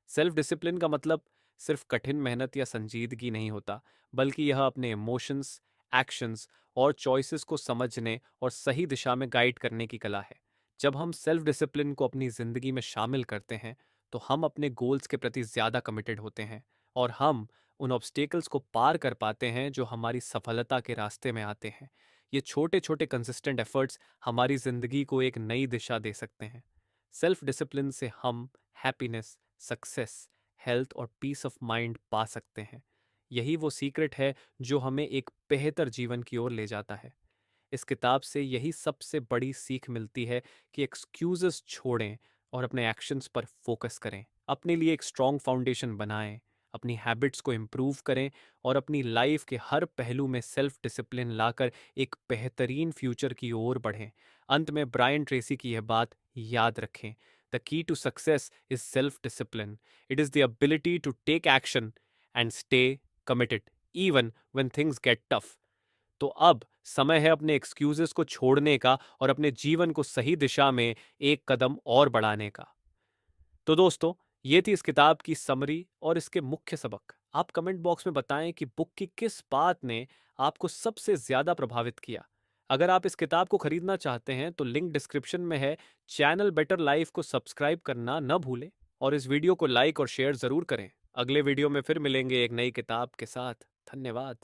[SPEAKER 1] सेल्फ डिसिप्लिन का मतलब सिर्फ कठिन मेहनत या संजीदगी नहीं होता, बल्कि यह अपने इमोशंस, एक्शंस और चॉइसेस को समझने और सही दिशा में गाइड करने की कला है। जब हम सेल्फ डिसिप्लिन को अपनी जिंदगी में शामिल करते हैं, तो हम अपने गोल्स के प्रति ज्यादा कमिटेड होते हैं और हम उन ऑब्स्टेकल्स को पार कर पाते हैं जो हमारी सफलता के रास्ते में आते हैं। ये छोटे छोटे कंसिस्टेंट एफर्ट्स हमारी जिंदगी को एक नई दिशा दे सकते हैं। सेल्फ डिसिप्लिन से हम हैप्पीनेस, सक्सेस, हेल्थ और पीस ऑफ माइंड पा सकते हैं। यही वो सीक्रेट है जो हमें एक बेहतर जीवन की ओर ले जाता है। इस किताब से यही सबसे बड़ी सीख मिलती है कि एक्सक्यूजेस छोड़ें और अपने एक्शंस पर फोकस करें। अपने लिए एक स्ट्रॉन्ग फाउंडेशन बनाएं, अपनी हैबिट्स को इम्प्रूव करें और अपनी लाइफ के हर पहलू में सेल्फ डिसिप्लिन लाकर एक बेहतरीन फ्यूचर की ओर बढ़ें। अंत में ब्रायन ट्रेसी की यह बात याद रखें, the key to success is self discipline. It is the ability to take action and stay committed even when things get tough. तो अब समय है अपने एक्सक्यूजेस को छोड़ने का और अपने जीवन को सही दिशा में एक कदम और बढ़ाने का. तो दोस्तों, ये थी इस किताब की समरी और इसके मुख्य सबक. आप कमेंट बॉक्स में बताएं कि बुक की किस बात ने आपको सबसे ज्यादा प्रभावित किया. अगर आप इस किताब को खरीदना चाहते हैं तो लिंक डिस्क्रिप्शन में है. चैनल बेटर लाइफ को सब्सक्राइब करना न भूलें और इस वीडियो को लाइक और शेयर जरूर करें. अगले वीडियो में फिर मिलेंगे एक नई किताब के साथ. धन्यवाद.